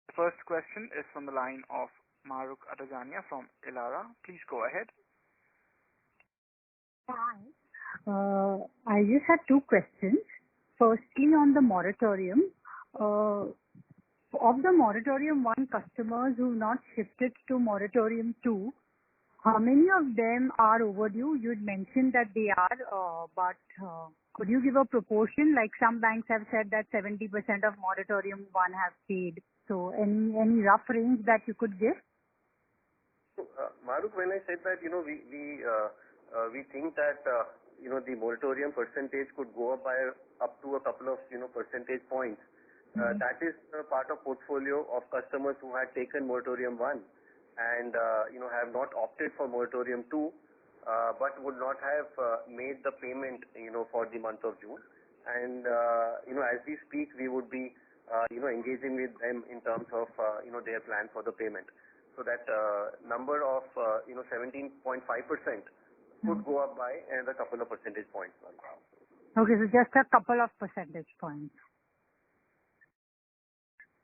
The first question is from the line of Mahrukh Adajania from Elara. Please go ahead. Hi. I just had two questions. Firstly, on the moratorium, of the moratorium 1 customers who have not shifted to moratorium 2, how many of them are overdue? You had mentioned that they are, but could you give a proportion? Like some banks have said that 70% of moratorium 1 have paid. So any rough range that you could give? Mahrukh, when I said that, we think that, the moratorium percentage could go up by up to a couple of, percentage points. That is part of portfolio of customers who had taken moratorium 1 and, have not opted for moratorium 2, but would not have made the payment, for the month of June. And, as we speak, we would be, engaging with them in terms of, their plan for the payment. So that number of, 17.5% could go up by a couple of percentage points. Okay, so just a couple of percentage points.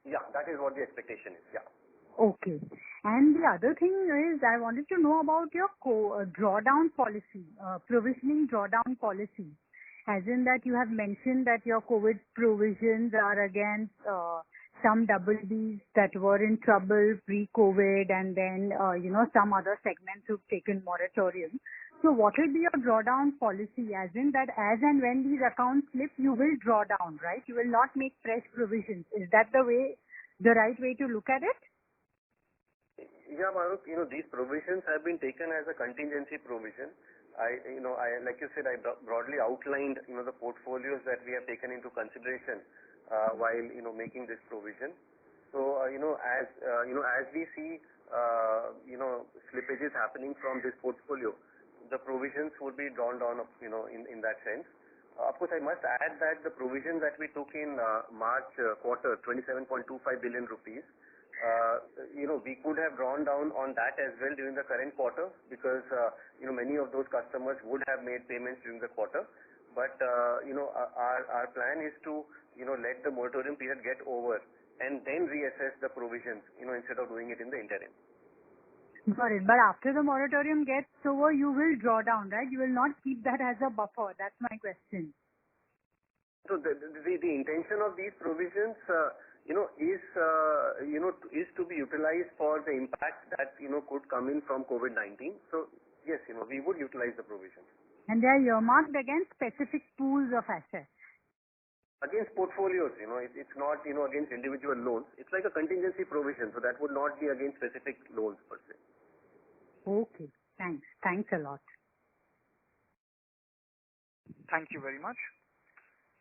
Yeah, that is what the expectation is. Yeah. Okay. And the other thing is, I wanted to know about your drawdown policy, provisioning drawdown policy. As in that you have mentioned that your COVID provisions are against some BBs that were in trouble pre-COVID, and then, some other segments who've taken moratorium. So what will be your drawdown policy? As in that as and when these accounts slip, you will draw down, right? You will not make fresh provisions. Is that the right way to look at it? Yeah, Mahrukh, these provisions have been taken as a contingency provision. I like you said, I broadly outlined, the portfolios that we have taken into consideration while, making this provision. So, as we see, slippages happening from this portfolio, the provisions would be drawn down, in that sense. Of course, I must add that the provision that we took in March quarter, 27.25 billion rupees, we could have drawn down on that as well during the current quarter because, many of those customers would have made payments during the quarter. But, our plan is to, let the moratorium period get over and then reassess the provisions, instead of doing it in the interim. Got it. But after the moratorium gets over, you will draw down, right? You will not keep that as a buffer. That's my question. So the intention of these provisions, is to be utilized for the impact that, could come in from COVID-19. So yes, we would utilize the provisions. And they are earmarked against specific pools of assets. Against portfolios, it's not, against individual loans. It's like a contingency provision, so that would not be against specific loans per se. Okay, thanks. Thanks a lot. Thank you very much.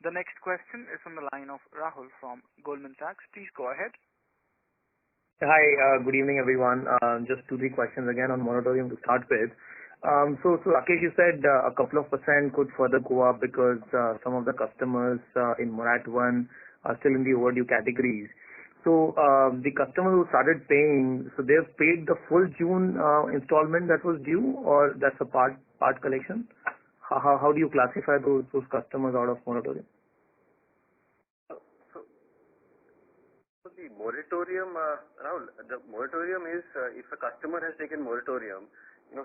The next question is from the line of Rahul from Goldman Sachs. Please go ahead. Hi, good evening, everyone. Just 2-3 questions again on moratorium to start with. So Rakesh, you said a couple of percent could further go up because some of the customers in Morat 1 are still in the overdue categories. So the customers who started paying, so they've paid the full June installment that was due, or that's a part collection? How do you classify those customers out of moratorium? So the moratorium, Rahul, the moratorium is if a customer has taken moratorium,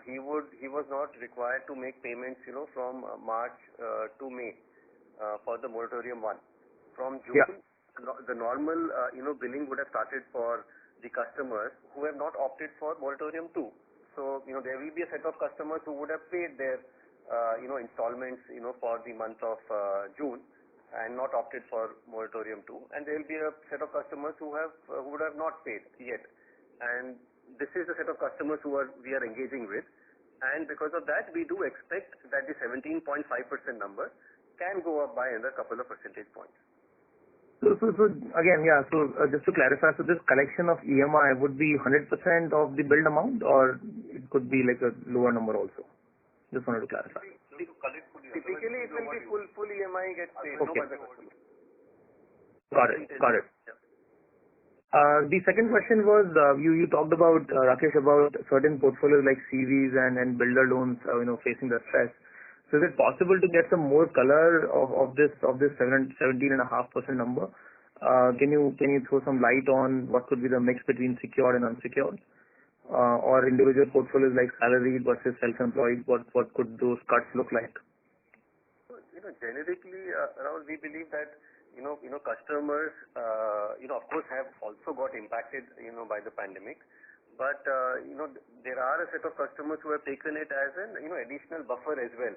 he was not required to make payments, from March to May for the moratorium 1. From June, Yeah. The normal, billing would have started for the customers who have not opted for moratorium 2. So, there will be a set of customers who would have paid their, installments, for the month of June and not opted for moratorium 2. And there will be a set of customers who would have not paid yet. And this is the set of customers we are engaging with. And because of that, we do expect that the 17.5% number can go up by another couple of percentage points. So again, yeah, so just to clarify, so this collection of EMI would be 100% of the billed amount, or it could be like a lower number also? Just wanted to clarify. Typically, it will be full EMI gets paid. Okay. No, Got it. The second question was, you talked about, Rakesh, about certain portfolios like CVs and builder loans, facing the stress. So is it possible to get some more color of this 17.5% number? Can you throw some light on what could be the mix between secured and unsecured? Or individual portfolios like salaried versus self-employed, what could those cuts look like? Generically, Rahul, we believe that, customers, of course have also got impacted, by the pandemic. But, there are a set of customers who have taken it as an, additional buffer as well.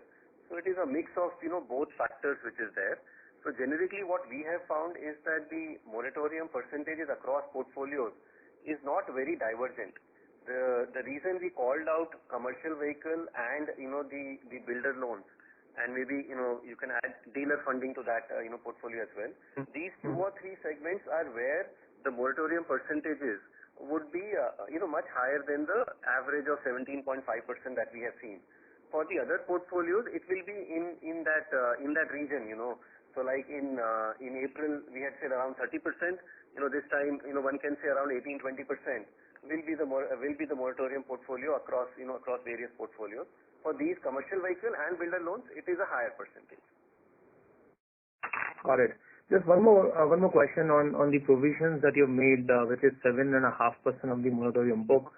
So it is a mix of, both factors which is there. So generically what we have found is that the moratorium percentages across portfolios is not very divergent. The reason we called out commercial vehicle and, the builder loans, and maybe, you can add dealer funding to that, portfolio as well. These 2 or 3 segments are where the moratorium percentages would be, much higher than the average of 17.5% that we have seen. For the other portfolios, it will be in that region, So like in April, we had said around 30%. This time, one can say around 18-20% will be the moratorium portfolio across various portfolios. For these commercial vehicle and builder loans, it is a higher percentage. Got it. Just one more question on the provisions that you've made, which is 7.5% of the moratorium book.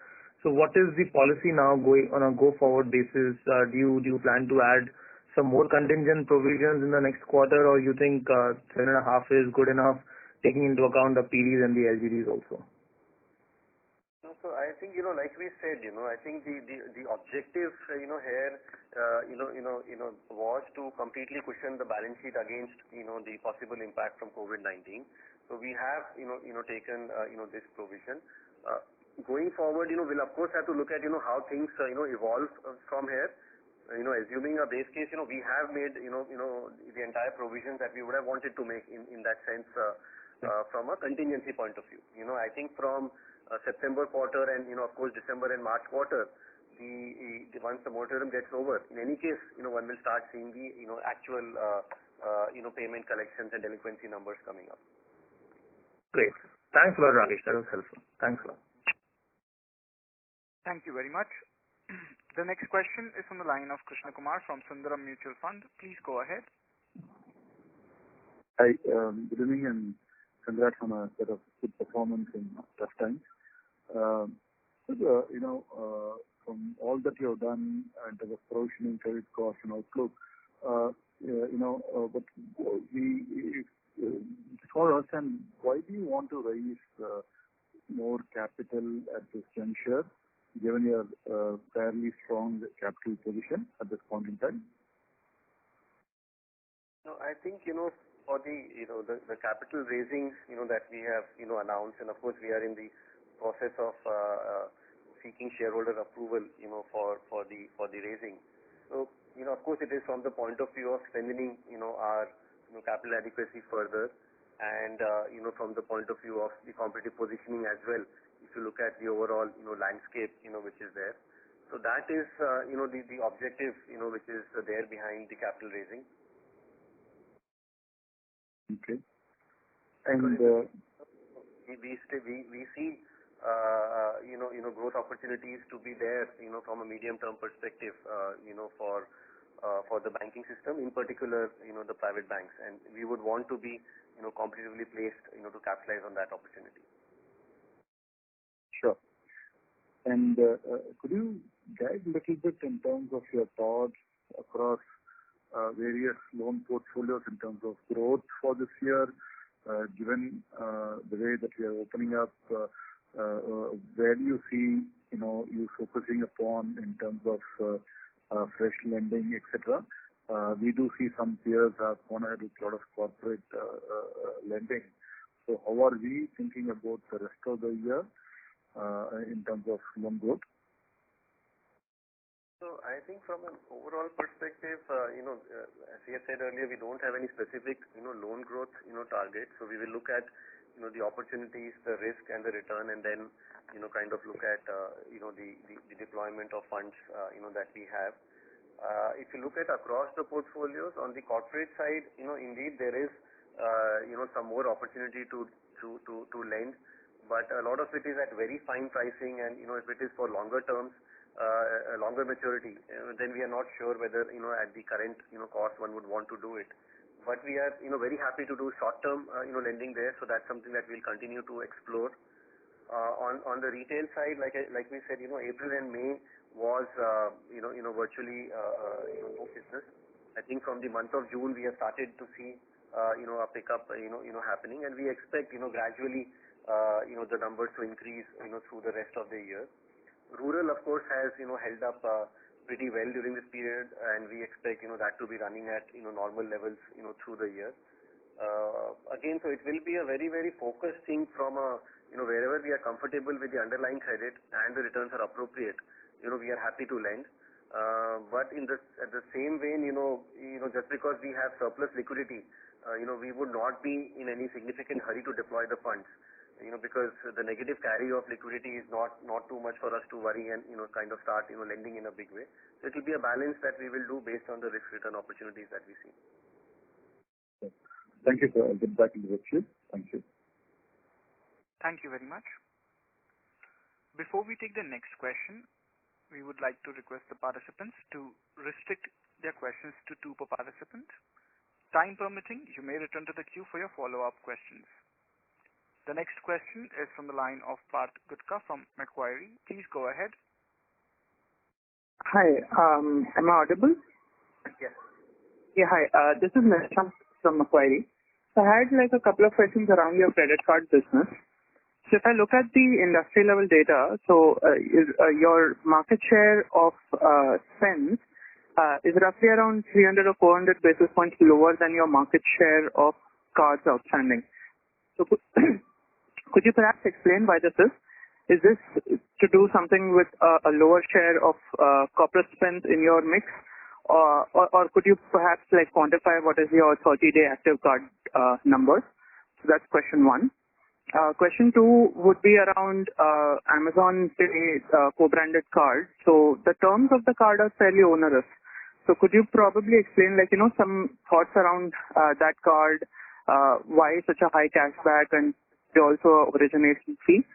So what is the policy now going on a go-forward basis? Do you plan to add some more contingent provisions in the next quarter, or you think 7.5 is good enough, taking into account the PDs and the LGDs also? So I think, like we said, I think the objective, here, was to completely cushion the balance sheet against, the possible impact from COVID-19. So we have, taken, this provision. Going forward, we'll of course have to look at, how things, evolve from here. Assuming a base case, we have made, the entire provisions that we would have wanted to make in that sense, from a contingency point of view. I think from September quarter and, of course, December and March quarter, once the moratorium gets over, in any case, one will start seeing the, actual, payment collections and delinquency numbers coming up. Great. Thanks a lot, Rakesh. That was helpful. Thanks a lot. Thank you very much. The next question is from the line of Krishna Kumar from Sundaram Mutual Fund. Please go ahead. Hi, good evening, and congrats on a set of good performance in tough times. From all that you have done in terms of provisioning, credit cost and outlook, but for us, and why do you want to raise more capital at this juncture, given your fairly strong capital position at this point in time? No, I think, for the capital raising, that we have, announced, and of course we are in the process of seeking shareholder approval, for the raising. So, of course it is from the point of view of strengthening, our, capital adequacy further, and, from the point of view of the competitive positioning as well, if you look at the overall, landscape, which is there. So that is, the objective, which is there behind the capital raising. Okay. And we see growth opportunities to be there, from a medium term perspective, for the banking system, in particular, the private banks, and we would want to be, competitively placed, to capitalize on that opportunity. Sure. And could you guide a little bit in terms of your thoughts across various loan portfolios in terms of growth for this year, given the way that we are opening up, where do you see, you focusing upon in terms of fresh lending, etc. We do see some peers have gone ahead with a lot of corporate lending. So how are we thinking about the rest of the year in terms of loan growth? So I think from an overall perspective, as we have said earlier, we don't have any specific, loan growth, target. So we will look at, the opportunities, the risk and the return, and then, kind of look at, the deployment of funds, that we have. If you look at across the portfolios on the corporate side, indeed there is, some more opportunity to lend. but a lot of it is at very fine pricing, and if it is for longer terms, longer maturity, then we are not sure whether at the current cost one would want to do it. But we are very happy to do short-term lending there, so that's something that we'll continue to explore. On the retail side, like we said, April and May was virtually no business. I think from the month of June we have started to see a pickup happening, and we expect gradually the numbers to increase through the rest of the year. Rural, of course, has held up pretty well during this period, and we expect that to be running at normal levels through the year. Again, so it will be a very, very focused thing from a wherever we are comfortable with the underlying credit and the returns are appropriate, we are happy to lend. But at the same vein, just because we have surplus liquidity, we would not be in any significant hurry to deploy the funds, because the negative carry of liquidity is not too much for us to worry and kind of start lending in a big way. So it will be a balance that we will do based on the risk return opportunities that we see. Thank you, sir. I'll get back into the queue. Thank you. Thank you very much. Before we take the next question, we would like to request the participants to restrict their questions to 2 per participant. Time permitting, you may return to the queue for your follow-up questions. The next question is from the line of Parth Gutka from Macquarie. Please go ahead. Hi, am I audible? Yes. Yeah, hi. This is Nishant from Macquarie. So I had a couple of questions around your credit card business. So if I look at the industry level data, so your market share of spends is roughly around 300 or 400 basis points lower than your market share of cards outstanding. So could you perhaps explain why this is? Is this to do something with a lower share of corporate spends in your mix? Or could you perhaps quantify what is your 30-day active card numbers? So that's question 1. Question 2 would be around Amazon Pay co-branded card. So the terms of the card are fairly onerous. So could you probably explain some thoughts around that card, why such a high cashback and also origination fee?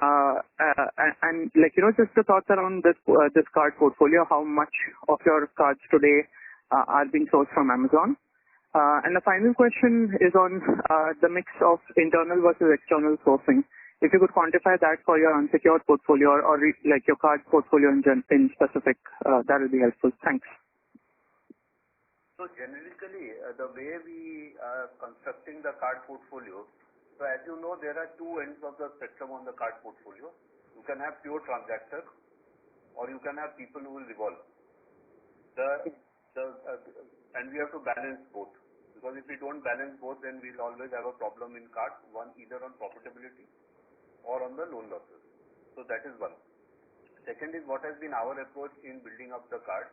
And just the thoughts around this card portfolio, how much of your cards today are being sourced from Amazon? And the final question is on the mix of internal versus external sourcing. If you could quantify that for your unsecured portfolio or your card portfolio in specific, that would be helpful. Thanks. So generically, the way we are constructing the card portfolio, so as you know, there are 2 ends of the spectrum on the card portfolio. You can have pure transactors, or you can have people who will revolve. And we have to balance both. Because if we don't balance both, then we'll always have a problem in cards, one either on profitability or on the loan losses. So that is one. Second is what has been our approach in building up the card.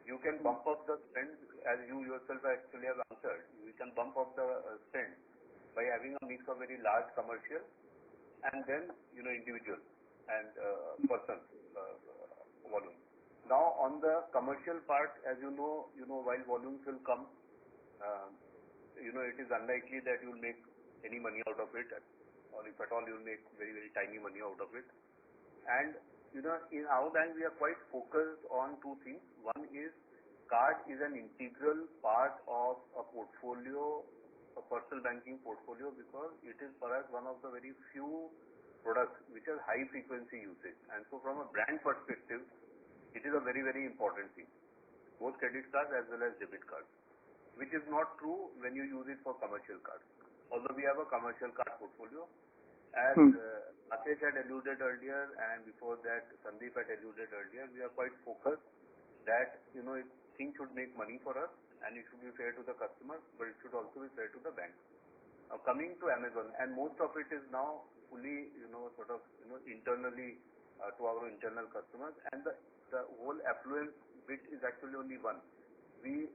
You can bump up the spend, as you yourself actually have answered. We can bump up the spend by having a mix of very large commercial and then individual and personal volume. Now on the commercial part, as you know, while volumes will come, it is unlikely that you will make any money out of it, or if at all you will make very, very tiny money out of it. And in our bank we are quite focused on 2 things. One is card is an integral part of a portfolio, a personal banking portfolio, because it is for us one of the very few products which has high frequency usage. And so from a brand perspective, it is a very, very important thing, both credit cards as well as debit cards, which is not true when you use it for commercial cards. Although we have a commercial card portfolio, as Rakesh had alluded earlier, and before that Sandeep had alluded earlier, we are quite focused that things should make money for us, and it should be fair to the customer, but it should also be fair to the bank. Now coming to Amazon, and most of it is now fully internally to our internal customers, and the whole affluence bit is actually only one. We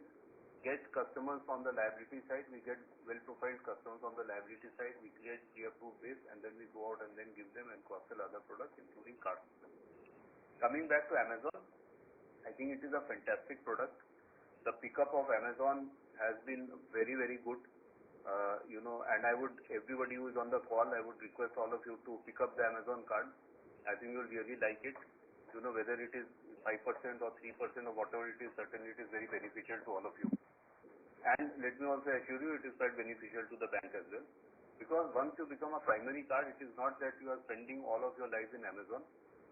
get customers on the liability side, we get well-profiled customers on the liability side, we create pre-approved base, and then we go out and then give them and cross-sell other products, including cards. Coming back to Amazon, I think it is a fantastic product. The pickup of Amazon has been very, very good. And everybody who is on the call, I would request all of you to pick up the Amazon card. I think you'll really like it. Whether it is 5% or 3% or whatever it is, certainly it is very beneficial to all of you. And let me also assure you, it is quite beneficial to the bank as well. Because once you become a primary card, it is not that you are spending all of your life in Amazon.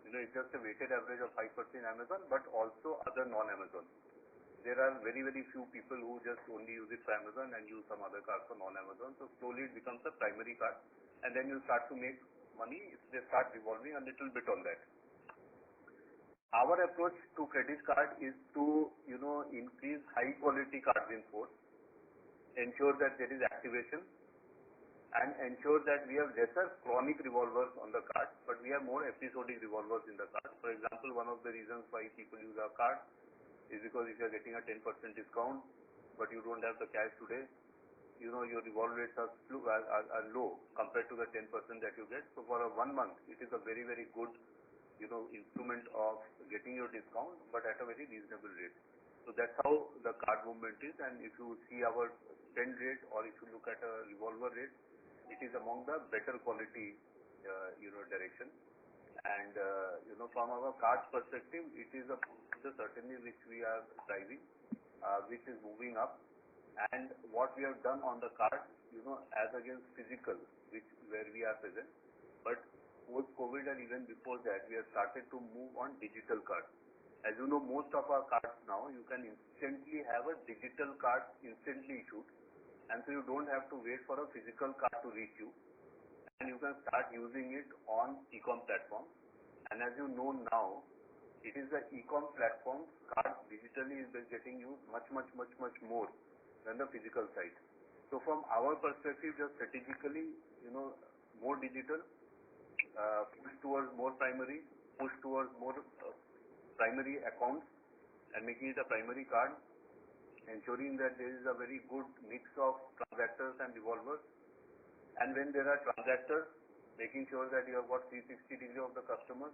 It's just a weighted average of 5% Amazon, but also other non-Amazon. There are very, very few people who just only use it for Amazon and use some other cards for non-Amazon. So slowly it becomes a primary card, and then you start to make money. They start revolving a little bit on that. Our approach to credit card is to, increase high quality cards in force, ensure that there is activation, and ensure that we have lesser chronic revolvers on the card, but we have more episodic revolvers in the card. For example, one of the reasons why people use our card is because if you are getting a 10% discount, but you don't have the cash today, your revolve rates are low compared to the 10% that you get. So for a 1 month, it is a very, very good, instrument of getting your discount, but at a very reasonable rate. So that's how the card movement is. And if you see our spend rate, or if you look at a revolver rate, it is among the better quality, direction. And, from our card perspective, it is a certainly which we are driving, which is moving up. And what we have done on the card, as against physical, where we are present, but post-COVID and even before that, we have started to move on digital cards. As you know, most of our cards now, you can instantly have a digital card instantly issued, and so you don't have to wait for a physical card to reach you, and you can start using it on e-com platforms. And as you know now, it is the e-com platform card digitally is getting used much more than the physical side. So from our perspective, just strategically, more digital, push towards more primary, push towards more primary accounts, and making it a primary card, ensuring that there is a very good mix of transactors and revolvers. And when there are transactors, making sure that you have got 360 degree of the customers.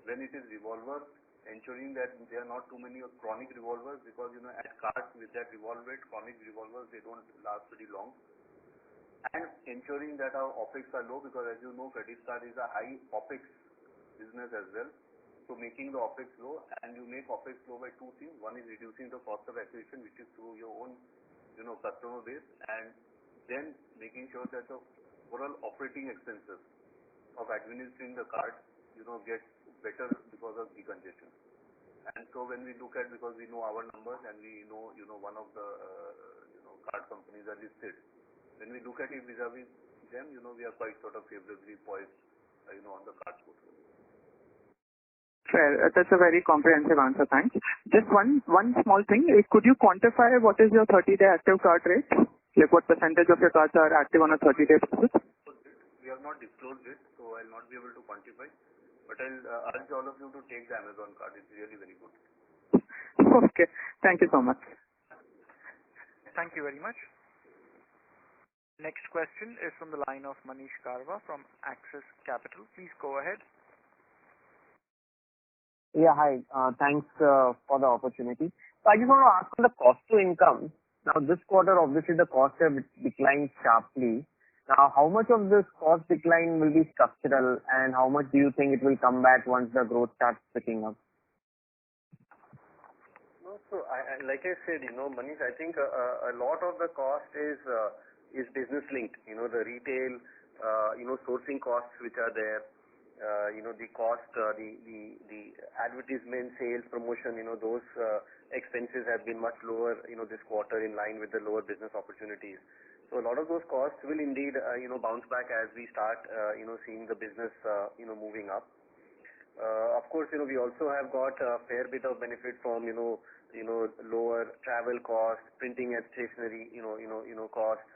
When it is revolvers, ensuring that there are not too many chronic revolvers, because at cards with that revolve rate, chronic revolvers, they don't last pretty long. And ensuring that our OPEX are low, because as you know, credit card is a high OPEX business as well. So making the OPEX low, and you make OPEX low by two things. One is reducing the cost of acquisition, which is through your own, customer base, and then making sure that the overall operating expenses of administering the card, get better because of decongestion. And so when we look at, because we know our numbers and we know, one of the, card companies are listed. When we look at it vis-a-vis them, we are quite sort of favorably poised, on the card portfolio. Fair. That's a very comprehensive answer. Thanks. Just one small thing. Could you quantify what is your 30-day active card rate? Like what percentage of your cards are active on a 30-day basis? We have not disclosed it, so I'll not be able to quantify. But I'll urge all of you to take the Amazon card. It's really very good. Okay. Thank you so much. Thank you very much. Next question is from the line of Manish Karwa from Axis Capital. Please go ahead. Yeah, hi. Thanks for the opportunity. So I just want to ask on the cost to income. Now this quarter, obviously the costs have declined sharply. Now, how much of this cost decline will be structural, and how much do you think it will come back once the growth starts picking up? No, so I like I said, Manish, I think a lot of the cost is business linked. The retail, sourcing costs which are there, the cost, the advertisement, sales, promotion, those expenses have been much lower, this quarter in line with the lower business opportunities. So a lot of those costs will indeed, bounce back as we start, seeing the business, moving up. Of course, we also have got a fair bit of benefit from, lower travel costs, printing and stationery, costs,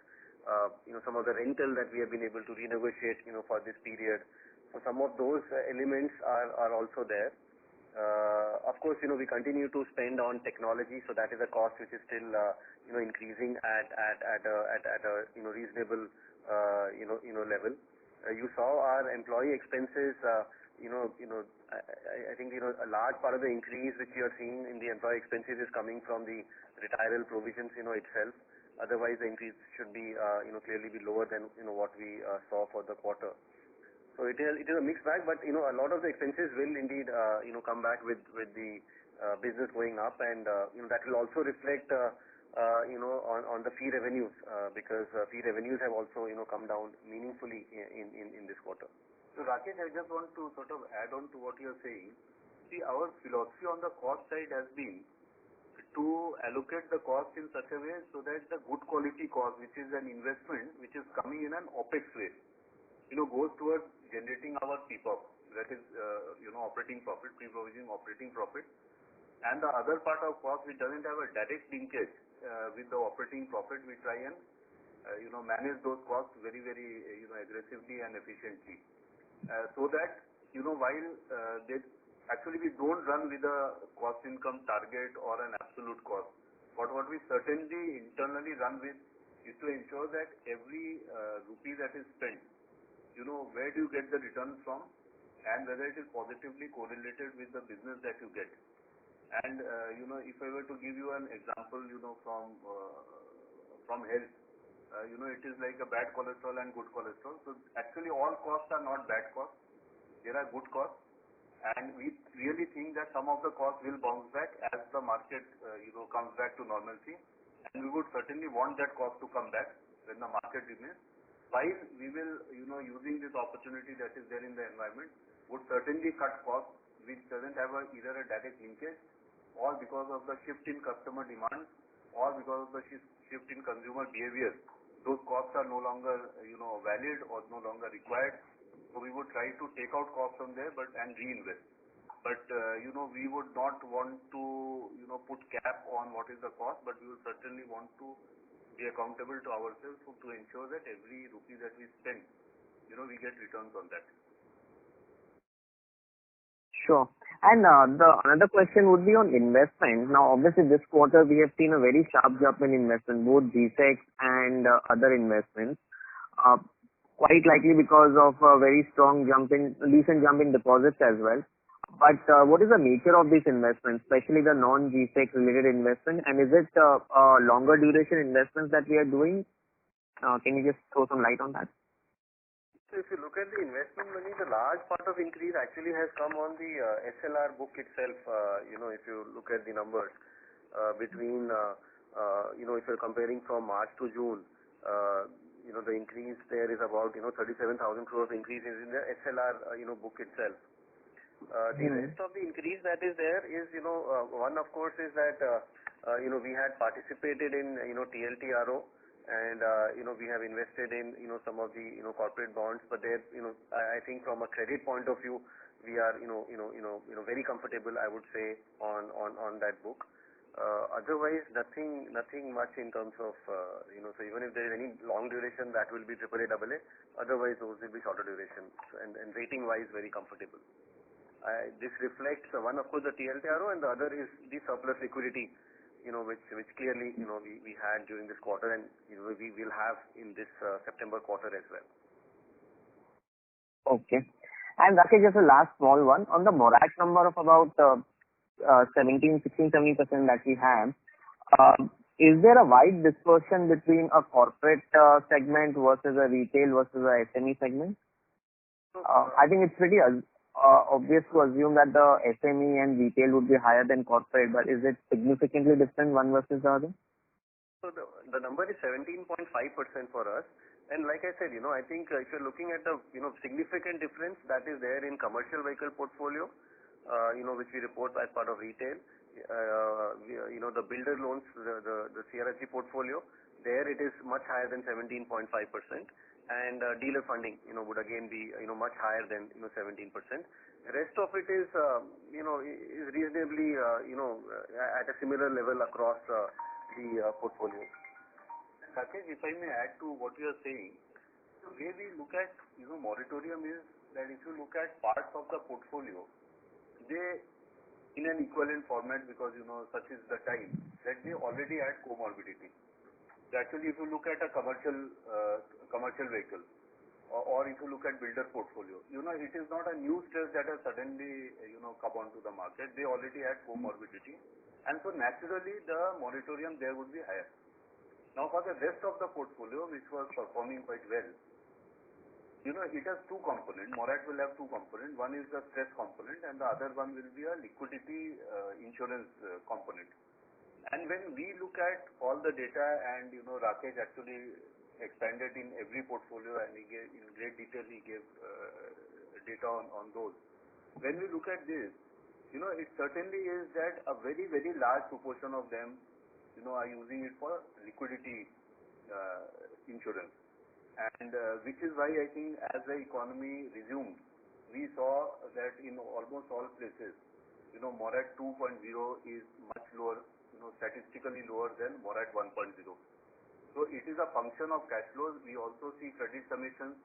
some of the rental that we have been able to renegotiate, for this period. So some of those elements are also there. Of course, we continue to spend on technology, so that is a cost which is still, increasing at a reasonable, level. You saw our employee expenses. I think a large part of the increase which you are seeing in the employee expenses is coming from the retirement provisions, itself. Otherwise, the increase should be, clearly be lower than, what we saw for the quarter. So it is a mixed bag, but, a lot of the expenses will indeed, come back with the business going up, and, that will also reflect, on the fee revenues, because fee revenues have also, come down meaningfully in this quarter. So Rakesh, I just want to sort of add on to what you are saying. See, our philosophy on the cost side has been to allocate the cost in such a way so that the good quality cost, which is an investment, which is coming in an OPEX way, goes towards generating our PPOP, that is, operating profit, pre-provisioning operating profit. And the other part of cost, which doesn't have a direct linkage with the operating profit, we try and, manage those costs very, very, aggressively and efficiently. So that, while actually we don't run with a cost income target or an absolute cost, but what we certainly internally run with is to ensure that every rupee that is spent, where do you get the returns from, and whether it is positively correlated with the business that you get. And, if I were to give you an example, from health, it is like a bad cholesterol and good cholesterol. So actually all costs are not bad costs. There are good costs. And we really think that some of the costs will bounce back as the market, comes back to normalcy. And we would certainly want that cost to come back when the market remains. While we will, using this opportunity that is there in the environment, would certainly cut costs which doesn't have either a direct linkage, or because of the shift in customer demand, or because of the shift in consumer behavior. Those costs are no longer, valid or no longer required. So we would try to take out costs from there, and reinvest. But, we would not want to, put cap on what is the cost, but we would certainly want to be accountable to ourselves to ensure that every rupee that we spend, we get returns on that. Sure. And the another question would be on investment. Now, obviously, this quarter we have seen a very sharp jump in investment, both GSEC and other investments. Quite likely because of a very decent jump in deposits as well. But what is the nature of these investments, especially the non-GSEC related investment, and is it longer duration investments that we are doing? Can you just throw some light on that? So if you look at the investment money, the large part of increase actually has come on the SLR book itself. If you look at the numbers between, if you're comparing from March to June, the increase there is about, 37,000 crores increase in the SLR, book itself. The rest of the increase that is there is, one of course is that, we had participated in, TLTRO, and, we have invested in, some of the, corporate bonds, but there, I think from a credit point of view, we are, very comfortable, I would say, on that book. Otherwise, nothing much in terms of, so even if there is any long duration, that will be AAA, AA. Otherwise, those will be shorter duration, and rating-wise, very comfortable. This reflects, one, of course, the TLTRO, and the other is the surplus liquidity, which clearly, we had during this quarter, and, we will have in this September quarter as well. Okay. And Rakesh, just a last small one. On the morat number of about 17, 16, 70% that we have, is there a wide dispersion between a corporate segment versus a retail versus a SME segment? I think it's pretty obvious to assume that the SME and retail would be higher than corporate, but is it significantly different one versus the other? So the number is 17.5% for us. And like I said, I think if you're looking at the, significant difference that is there in commercial vehicle portfolio, which we report as part of retail, the builder loans, the CRSG portfolio, there it is much higher than 17.5%. And dealer funding, would again be, much higher than, 17%. The rest of it is, is reasonably, at a similar level across the portfolio. Rakesh, if I may add to what you are saying, the way we look at, moratorium is that if you look at parts of the portfolio, they, in an equivalent format, because, such is the time, that they already add comorbidity. So actually, if you look at a commercial vehicle, or if you look at builder portfolio, it is not a new stress that has suddenly, come onto the market. They already had comorbidity. And so naturally, the moratorium there would be higher. Now, for the rest of the portfolio, which was performing quite well, it has two components. Morat will have two components. One is the stress component, and the other one will be a liquidity insurance component. And when we look at all the data, and Rakesh actually expanded in every portfolio, and he gave in great detail. He gave data on those. When we look at this, it certainly is that a very, very large proportion of them, are using it for liquidity insurance. And which is why I think as the economy resumed, we saw that in almost all places, Morat 2.0 is much lower, statistically lower than Morat 1.0. So it is a function of cash flows. We also see credit submissions,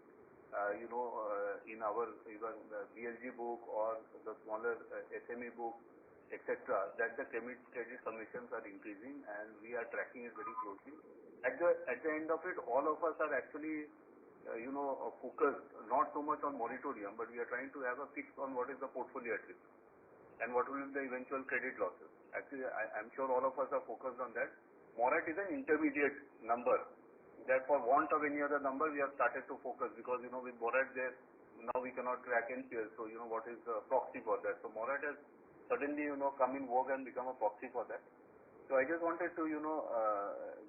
in our even BLG book or the smaller SME book, etc., that the credit submissions are increasing, and we are tracking it very closely. At the end of it, all of us are actually, focused not so much on moratorium, but we are trying to have a fix on what is the portfolio at risk and what will be the eventual credit losses. Actually, I'm sure all of us are focused on that. Morat is an intermediate number. That for want of any other number, we have started to focus because, with Morat there, now we cannot track NPL. So, what is the proxy for that? So, Morat has suddenly, come in vogue and become a proxy for that. So, I just wanted to,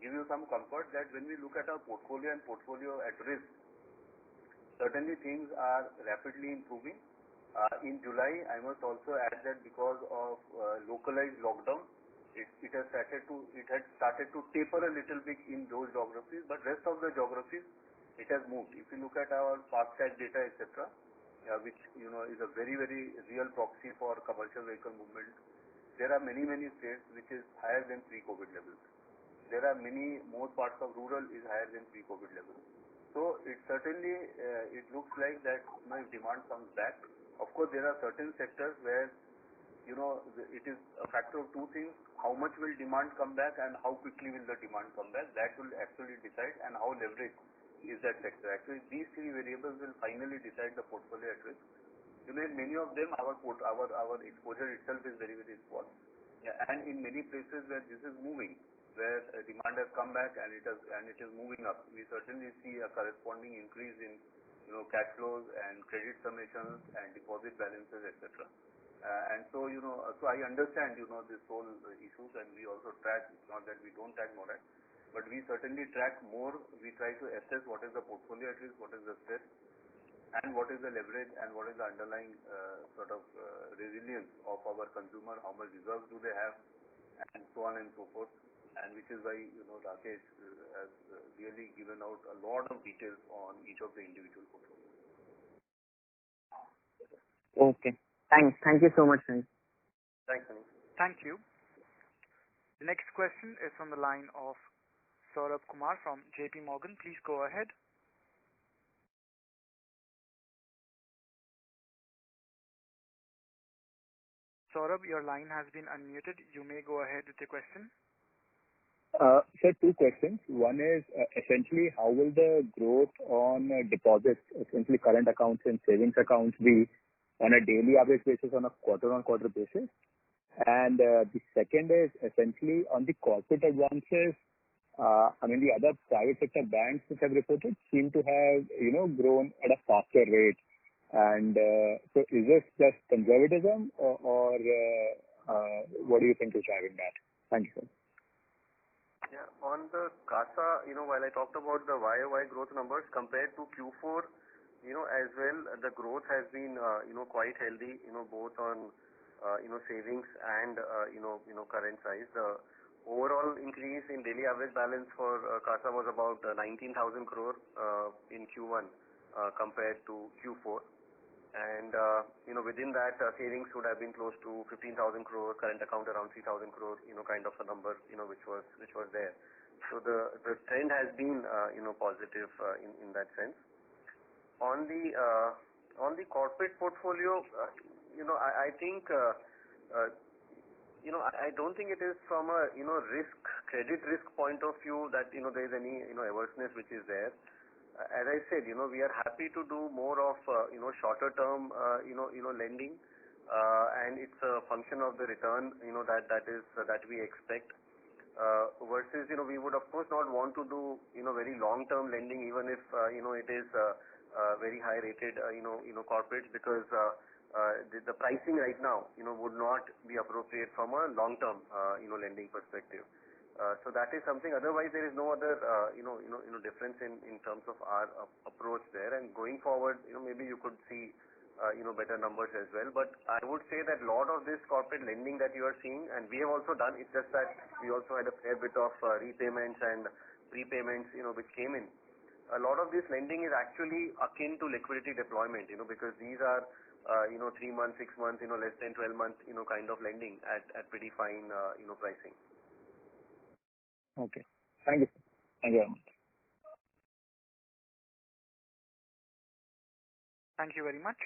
give you some comfort that when we look at our portfolio and portfolio at risk, certainly things are rapidly improving. In July, I must also add that because of localized lockdown, it had started to taper a little bit in those geographies, but rest of the geographies, it has moved. If you look at our FASTag data, etc., which is a very, very real proxy for commercial vehicle movement, there are many, many states which is higher than pre-COVID levels. There are more parts of rural is higher than pre-COVID levels. So it certainly it looks like that if demand comes back. Of course, there are certain sectors where it is a factor of two things: how much will demand come back, and how quickly will the demand come back. That will actually decide, and how leveraged is that sector. Actually, these three variables will finally decide the portfolio at risk. In many of them, our exposure itself is very, very small. Yeah, and in many places where this is moving, where demand has come back and it is moving up, we certainly see a corresponding increase in cash flows and credit submissions and deposit balances, etc. And so so I understand this whole issues, and we also track. It's not that we don't track Morat, but we certainly track more. We try to assess what is the portfolio at risk, what is the stress, and what is the leverage, and what is the underlying resilience of our consumer, how much reserves do they have, and so on and so forth. And which is why Rakesh has really given out a lot of details on each of the individual portfolios. Okay. Thanks. Thank you so much, Sunny. Thanks, Sunny. Thank you. The next question is from the line of Saurabh Kumar from JP Morgan. Please go ahead. Saurabh, your line has been unmuted. You may go ahead with your question. Sir, two questions. One is essentially how will the growth on deposits, essentially current accounts and savings accounts, be on a daily average basis, on a quarter-on-quarter basis? And the second is essentially on the corporate advances. The other private sector banks which have reported seem to have grown at a faster rate. And so is this just conservatism or what do you think is driving that? Thank you, sir. Yeah, on the CASA, while I talked about the YOY growth numbers compared to Q4, as well, the growth has been, quite healthy, both on, savings and, current size. The overall increase in daily average balance for CASA was about 19,000 crore in Q1 compared to Q4. And, within that, savings would have been close to 15,000 crore, current account around 3,000 crore, kind of a number, which was there. So the trend has been, positive in that sense. On the corporate portfolio, I think, I don't think it is from a, credit risk point of view that, there is any, averseness which is there. As I said, we are happy to do more of, shorter term, lending, and it's a function of the return, that we expect. versus, we would of course not want to do, very long-term lending, even if, it is very high rated, corporates, because the pricing right now, would not be appropriate from a long-term, lending perspective. So that is something. Otherwise, there is no other, difference in terms of our approach there. And going forward, maybe you could see, better numbers as well. But I would say that a lot of this corporate lending that you are seeing, and we have also done, it's just that we also had a fair bit of repayments and prepayments, which came in. A lot of this lending is actually akin to liquidity deployment, because these are, 3 months, 6 months, less than 12 months, kind of lending at pretty fine, pricing. Okay. Thank you, sir. Thank you very much. Thank you very much.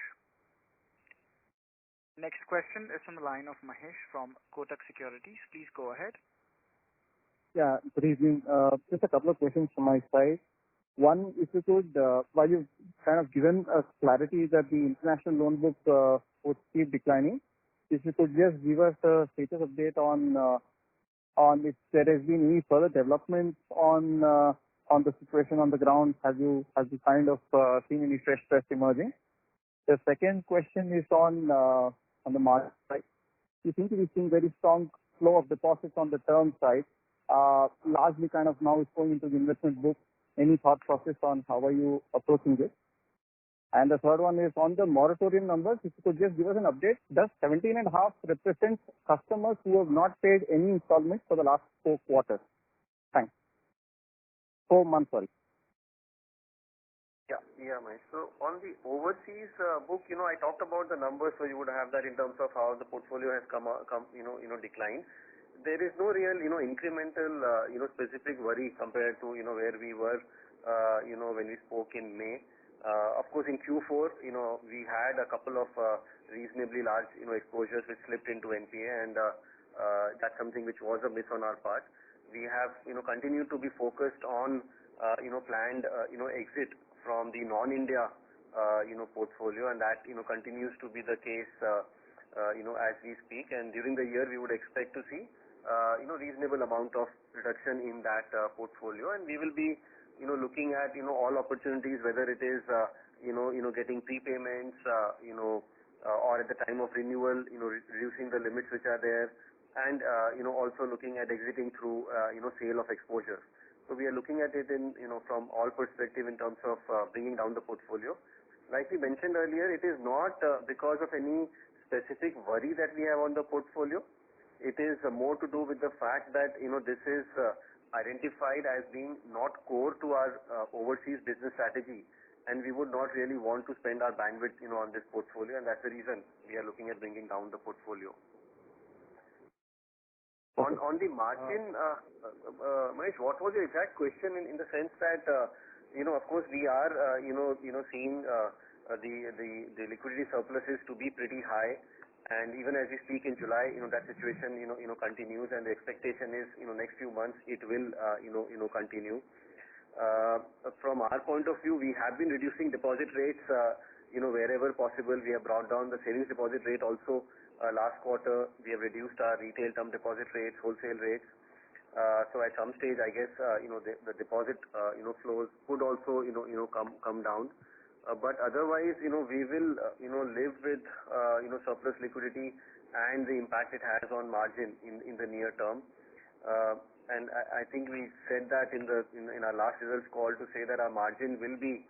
Next question is from the line of Mahesh from Kotak Securities. Please go ahead. Yeah, good evening. Just a couple of questions from my side. One, if you could, while you've kind of given us clarity that the international loan book would keep declining, if you could just give us a status update on if there has been any further developments on the situation on the ground. Have you kind of seen any fresh stress emerging? The second question is on the market side. You seem to be seeing very strong flow of deposits on the term side. Largely kind of now it's going into the investment book. Any thought process on how are you approaching this? And the third one is on the moratorium numbers. If you could just give us an update. Does 17.5 represent customers who have not paid any installments for the last 4 quarters? Thanks. 4 months, sorry. Yeah, Mahesh. So on the overseas book, I talked about the numbers, so you would have that in terms of how the portfolio has come declined. There is no real, incremental, specific worry compared to, where we were, when we spoke in May. Of course, in Q4, we had a couple of reasonably large, exposures which slipped into NPA, and that's something which was a miss on our part. We have, continued to be focused on, planned, exit from the non-India, portfolio, and that, continues to be the case, as we speak. And during the year, we would expect to see, reasonable amount of reduction in that portfolio, and we will be, looking at, all opportunities, whether it is, getting prepayments, or at the time of renewal, reducing the limits which are there, and, also looking at exiting through, sale of exposure. So we are looking at it in, from all perspective in terms of bringing down the portfolio. Like we mentioned earlier, it is not because of any specific worry that we have on the portfolio. It is more to do with the fact that, this is identified as being not core to our overseas business strategy, and we would not really want to spend our bandwidth, on this portfolio, and that's the reason we are looking at bringing down the portfolio. On the margin, Mahesh, what was your exact question in the sense that, of course we are, seeing the liquidity surpluses to be pretty high, and even as we speak in July, that situation, continues, and the expectation is, next few months it will, continue. From our point of view, we have been reducing deposit rates, wherever possible. We have brought down the savings deposit rate also. Last quarter, we have reduced our retail term deposit rates, wholesale rates. So at some stage, I guess, the deposit, flows could also, come down. But otherwise, we will, live with, surplus liquidity and the impact it has on margin in the near term. And I think we said that in our last results call to say that our margin will be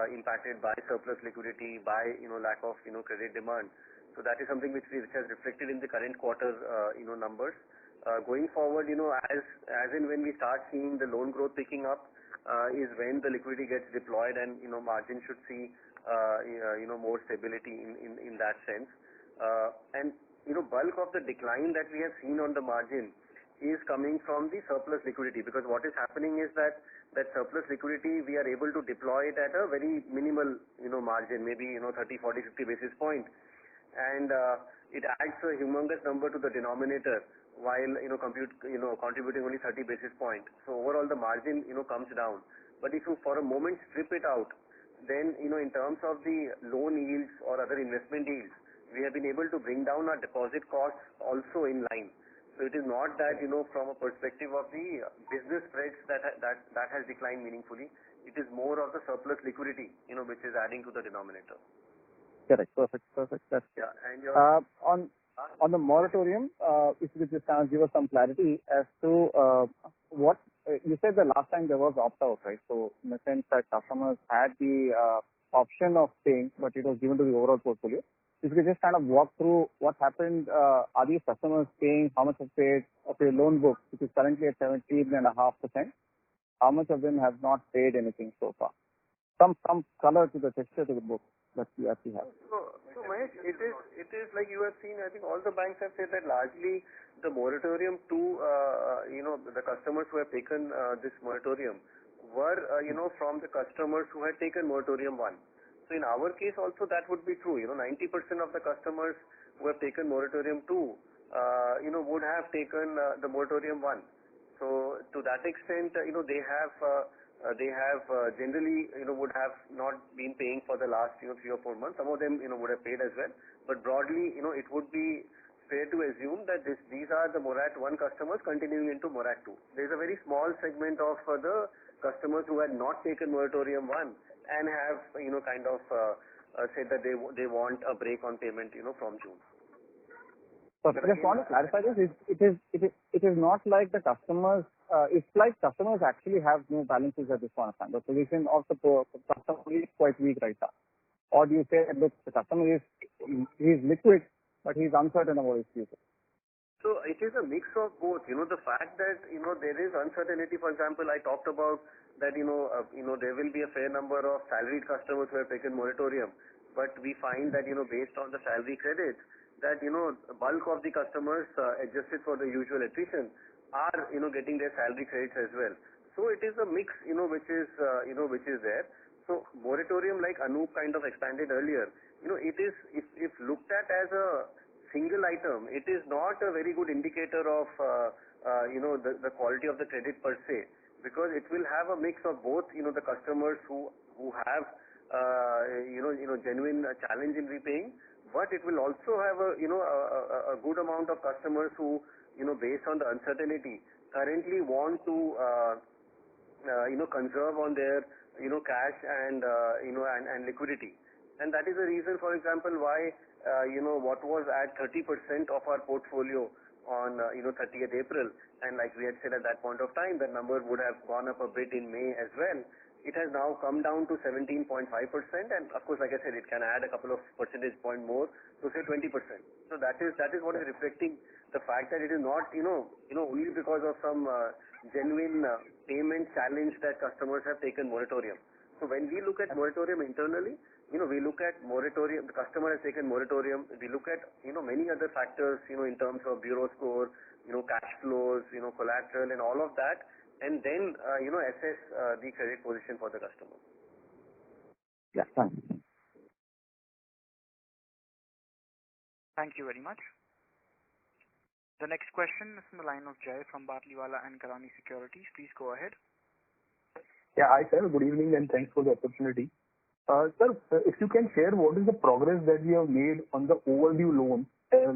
impacted by surplus liquidity, by, lack of, credit demand. So that is something which has reflected in the current quarter, numbers. Going forward, as in when we start seeing the loan growth picking up, is when the liquidity gets deployed, and, margin should see, more stability in that sense. And, bulk of the decline that we have seen on the margin is coming from the surplus liquidity, because what is happening is that surplus liquidity, we are able to deploy it at a very minimal, margin, maybe, 30, 40, 50 basis points. And it adds a humongous number to the denominator while, contributing only 30 basis points. So overall the margin, comes down. But if you for a moment strip it out, then, in terms of the loan yields or other investment yields, we have been able to bring down our deposit costs also in line. So it is not that, from a perspective of the business spreads that has declined meaningfully. It is more of the surplus liquidity, which is adding to the denominator. Correct. Perfect. That's Yeah. And your on the moratorium, if you could just kind of give us some clarity as to what you said the last time there was opt-out, right? So in the sense that customers had the option of paying, but it was given to the overall portfolio. If you could just kind of walk through what happened, are these customers paying, how much have paid of your loan book, which is currently at 17.5%? How much of them have not paid anything so far? Some color to the texture to the book that you actually have. So Mahesh, it is like you have seen. I think all the banks have said that largely the moratorium to the customers who have taken this moratorium were from the customers who had taken moratorium 1. So in our case also that would be true. 90% of the customers who have taken moratorium 2 would have taken the moratorium 1. So to that extent, they have generally would have not been paying for the last 3 or 4 months. Some of them would have paid as well, but broadly it would be fair to assume that these are the Morat 1 customers continuing into Morat 2. There is a very small segment of the customers who had not taken moratorium 1 and have kind of said that they want a break on payment from June. So I just want to clarify this. It is not like the customers. It's like customers actually have no balances at this point of time. The position of the customer is quite weak right now. Or do you say that look, the customer is liquid, but he's uncertain about his future? So it is a mix of both. The fact that there is uncertainty. For example, I talked about that there will be a fair number of salaried customers who have taken moratorium, but we find that based on the salary credits, that bulk of the customers adjusted for the usual attrition are getting their salary credits as well. So it is a mix which is there. So moratorium, like Anup kind of expanded earlier, it is if looked at as a single item, it is not a very good indicator of the quality of the credit per se, because it will have a mix of both the customers who have genuine challenge in repaying, but it will also have a good amount of customers who based on the uncertainty currently want to conserve on their cash and liquidity. And that is the reason, for example, why what was at 30% of our portfolio on 30th April, and like we had said at that point of time, the number would have gone up a bit in May as well. It has now come down to 17.5%, and of course, like I said, it can add a couple of percentage point more to say 20%. So that is what is reflecting the fact that it is not only because of some genuine payment challenge that customers have taken moratorium. So when we look at moratorium internally, we look at moratorium, the customer has taken moratorium. We look at many other factors in terms of bureau score, cash flows, collateral, and all of that, and then assess the credit position for the customer. Yeah, thanks. Thank you very much. The next question is from the line of Jay from Batliwala and Karani Securities. Please go ahead. Yeah, hi sir. Good evening and thanks for the opportunity. Sir, if you can share what is the progress that we have made on the overdue loans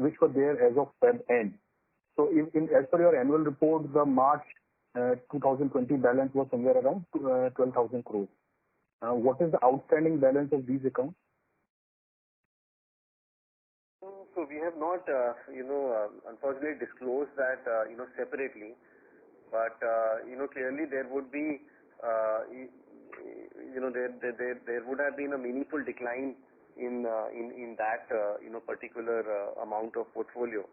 which were there as of Feb end. So as per your annual report, the March 2020 balance was somewhere around 12,000 crores. What is the outstanding balance of these accounts? So we have not, unfortunately disclosed that, separately. But, clearly there would be, there would have been a meaningful decline in that, particular amount of portfolio.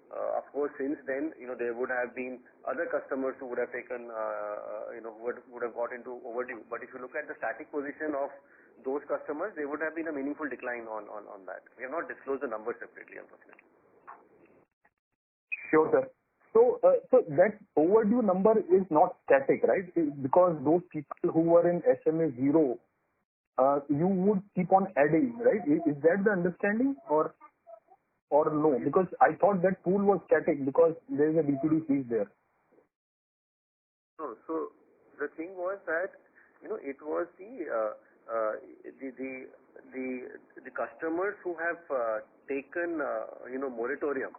Of course, since then, there would have been other customers who would have taken, who would have got into overdue. But if you look at the static position of those customers, there would have been a meaningful decline on that. We have not disclosed the numbers separately, unfortunately. Sure, sir. So that overdue number is not static, right? Because those people who were in SMA 0, you would keep on adding, right? Is that the understanding or no? Because I thought that pool was static because there is a DPD fees there. No, so the thing was that it was the customers who have taken moratorium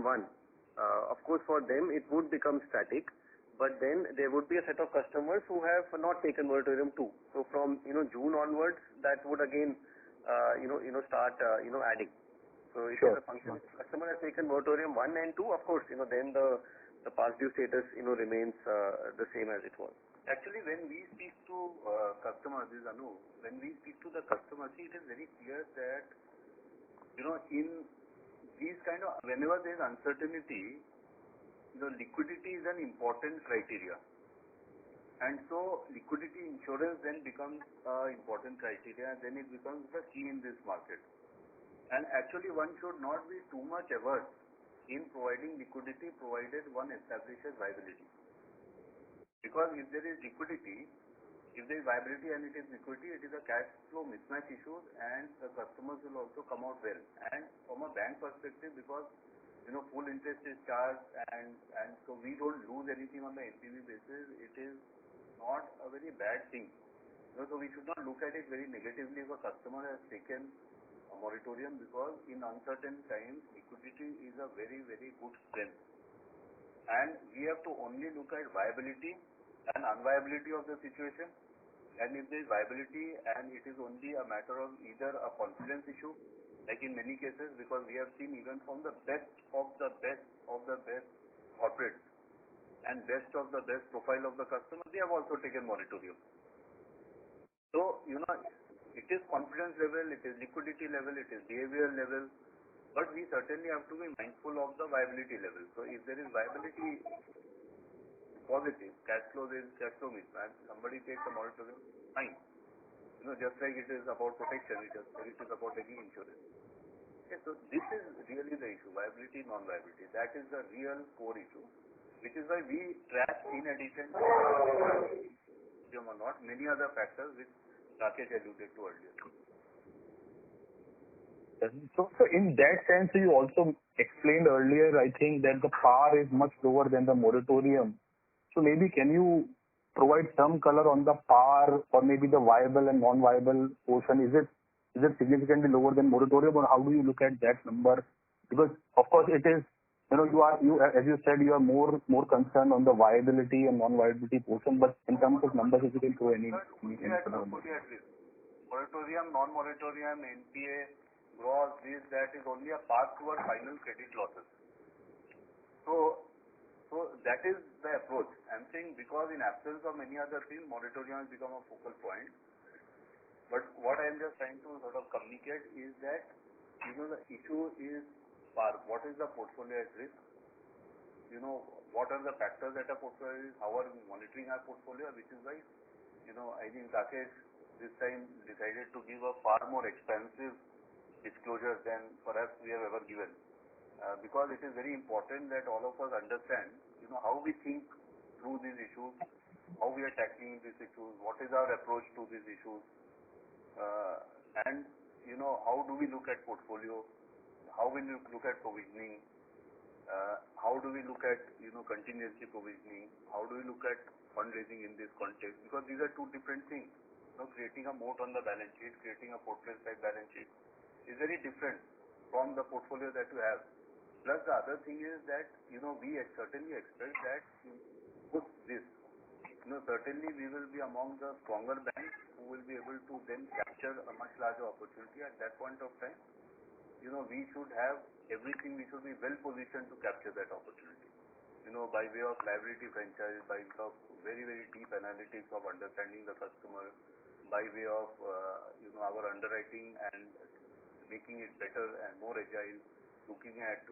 1. Of course, for them it would become static, but then there would be a set of customers who have not taken moratorium 2. So from June onwards, that would again start adding. So it is a function. If the customer has taken moratorium 1 and 2, of course, then the past due status remains the same as it was. Actually, when we speak to customers, this is Anu, when we speak to the customers, see, it is very clear that, in these kind of, whenever there is uncertainty, liquidity is an important criteria. And so liquidity insurance then becomes an important criteria, and then it becomes the key in this market. And actually one should not be too much averse in providing liquidity provided one establishes viability. Because if there is liquidity, if there is viability and it is liquidity, it is a cash flow mismatch issue, and the customers will also come out well. And from a bank perspective, because full interest is charged, and so we don't lose anything on the NPV basis, it is not a very bad thing. So we should not look at it very negatively if a customer has taken a moratorium, because in uncertain times, liquidity is a very, very good strength. And we have to only look at viability and unviability of the situation. And if there is viability and it is only a matter of either a confidence issue, like in many cases, because we have seen even from the best of the best of the best corporates and best of the best profile of the customer, they have also taken moratorium. So, it is confidence level, it is liquidity level, it is behavioral level, but we certainly have to be mindful of the viability level. So if there is viability positive, cash flow mismatch, somebody takes a moratorium, fine. Just like it is about protection, it is about taking insurance. Okay, so this is really the issue, viability, non-viability. That is the real core issue, which is why we track, in addition to or not, many other factors which Rakesh alluded to earlier. So in that sense, you also explained earlier, I think, that the PAR is much lower than the moratorium. So maybe can you provide some color on the PAR, or maybe the viable and non-viable portion? Is it significantly lower than moratorium, or how do you look at that number? Because of course it is, you as you said, you are more concerned on the viability and non-viability portion, but in terms of numbers, if you can throw any moratorium, non-moratorium, NPA, gross, that is only a path toward final credit losses. So that is the approach. I'm saying because in absence of many other things, moratorium has become a focal point. But what I'm just trying to sort of communicate is that, the issue is PAR. What is the portfolio at risk? What are the factors that a portfolio is? How are we monitoring our portfolio? Which is why, I think Rakesh this time decided to give a far more expansive disclosure than perhaps we have ever given. Because it is very important that all of us understand, how we think through these issues, how we are tackling these issues, what is our approach to these issues, and, how do we look at portfolio, how we look at provisioning, how do we look at, contingency provisioning, how do we look at fundraising in this context, because these are two different things. Creating a moat on the balance sheet, creating a fortress type balance sheet is very different from the portfolio that you have. Plus the other thing is that, we certainly expect that with this, certainly we will be among the stronger banks who will be able to then capture a much larger opportunity at that point of time. We should have everything, we should be well positioned to capture that opportunity. By way of liability franchise, by way of very, very deep analytics of understanding the customer, by way of, our underwriting and making it better and more agile, looking at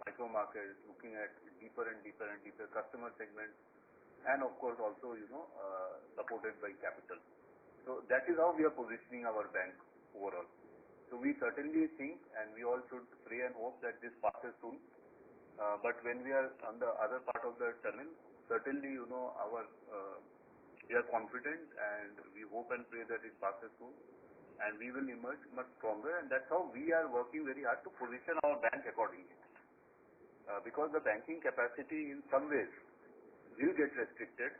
micro markets, looking at deeper and deeper and deeper customer segments, and of course also, supported by capital. So that is how we are positioning our bank overall. So we certainly think, and we all should pray and hope that this passes soon. But when we are on the other part of the tunnel, certainly, we are confident and we hope and pray that it passes soon. And we will emerge much stronger, and that's how we are working very hard to position our bank accordingly. Because the banking capacity in some ways will get restricted,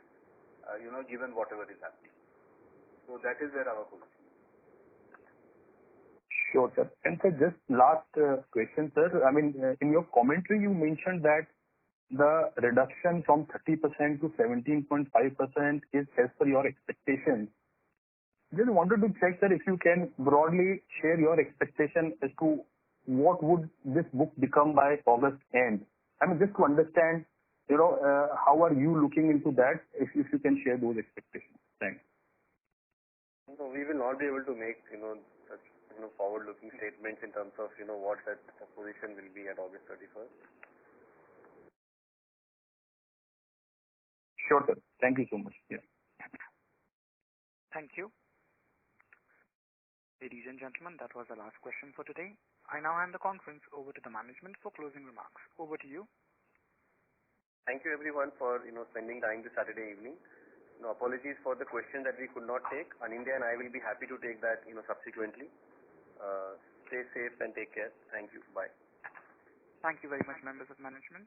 given whatever is happening. So that is where our position is. Sure, sir. And sir, just last question, sir. I mean, in your commentary, you mentioned that the reduction from 30% to 17.5% is as per your expectations. Just wanted to check, sir, if you can broadly share your expectation as to what would this book become by August end. I mean, just to understand, how are you looking into that, if you can share those expectations. Thanks. No, we will not be able to make, such, forward-looking statements in terms of, what that position will be at August 31st. Sure, sir. Thank you so much. Yeah. Thank you. Ladies and gentlemen, that was the last question for today. I now hand the conference over to the management for closing remarks. Over to you. Thank you everyone for, spending time this Saturday evening. Apologies for the question that we could not take. Anindya and I will be happy to take that, subsequently. Stay safe and take care. Thank you. Bye. Thank you very much, members of management.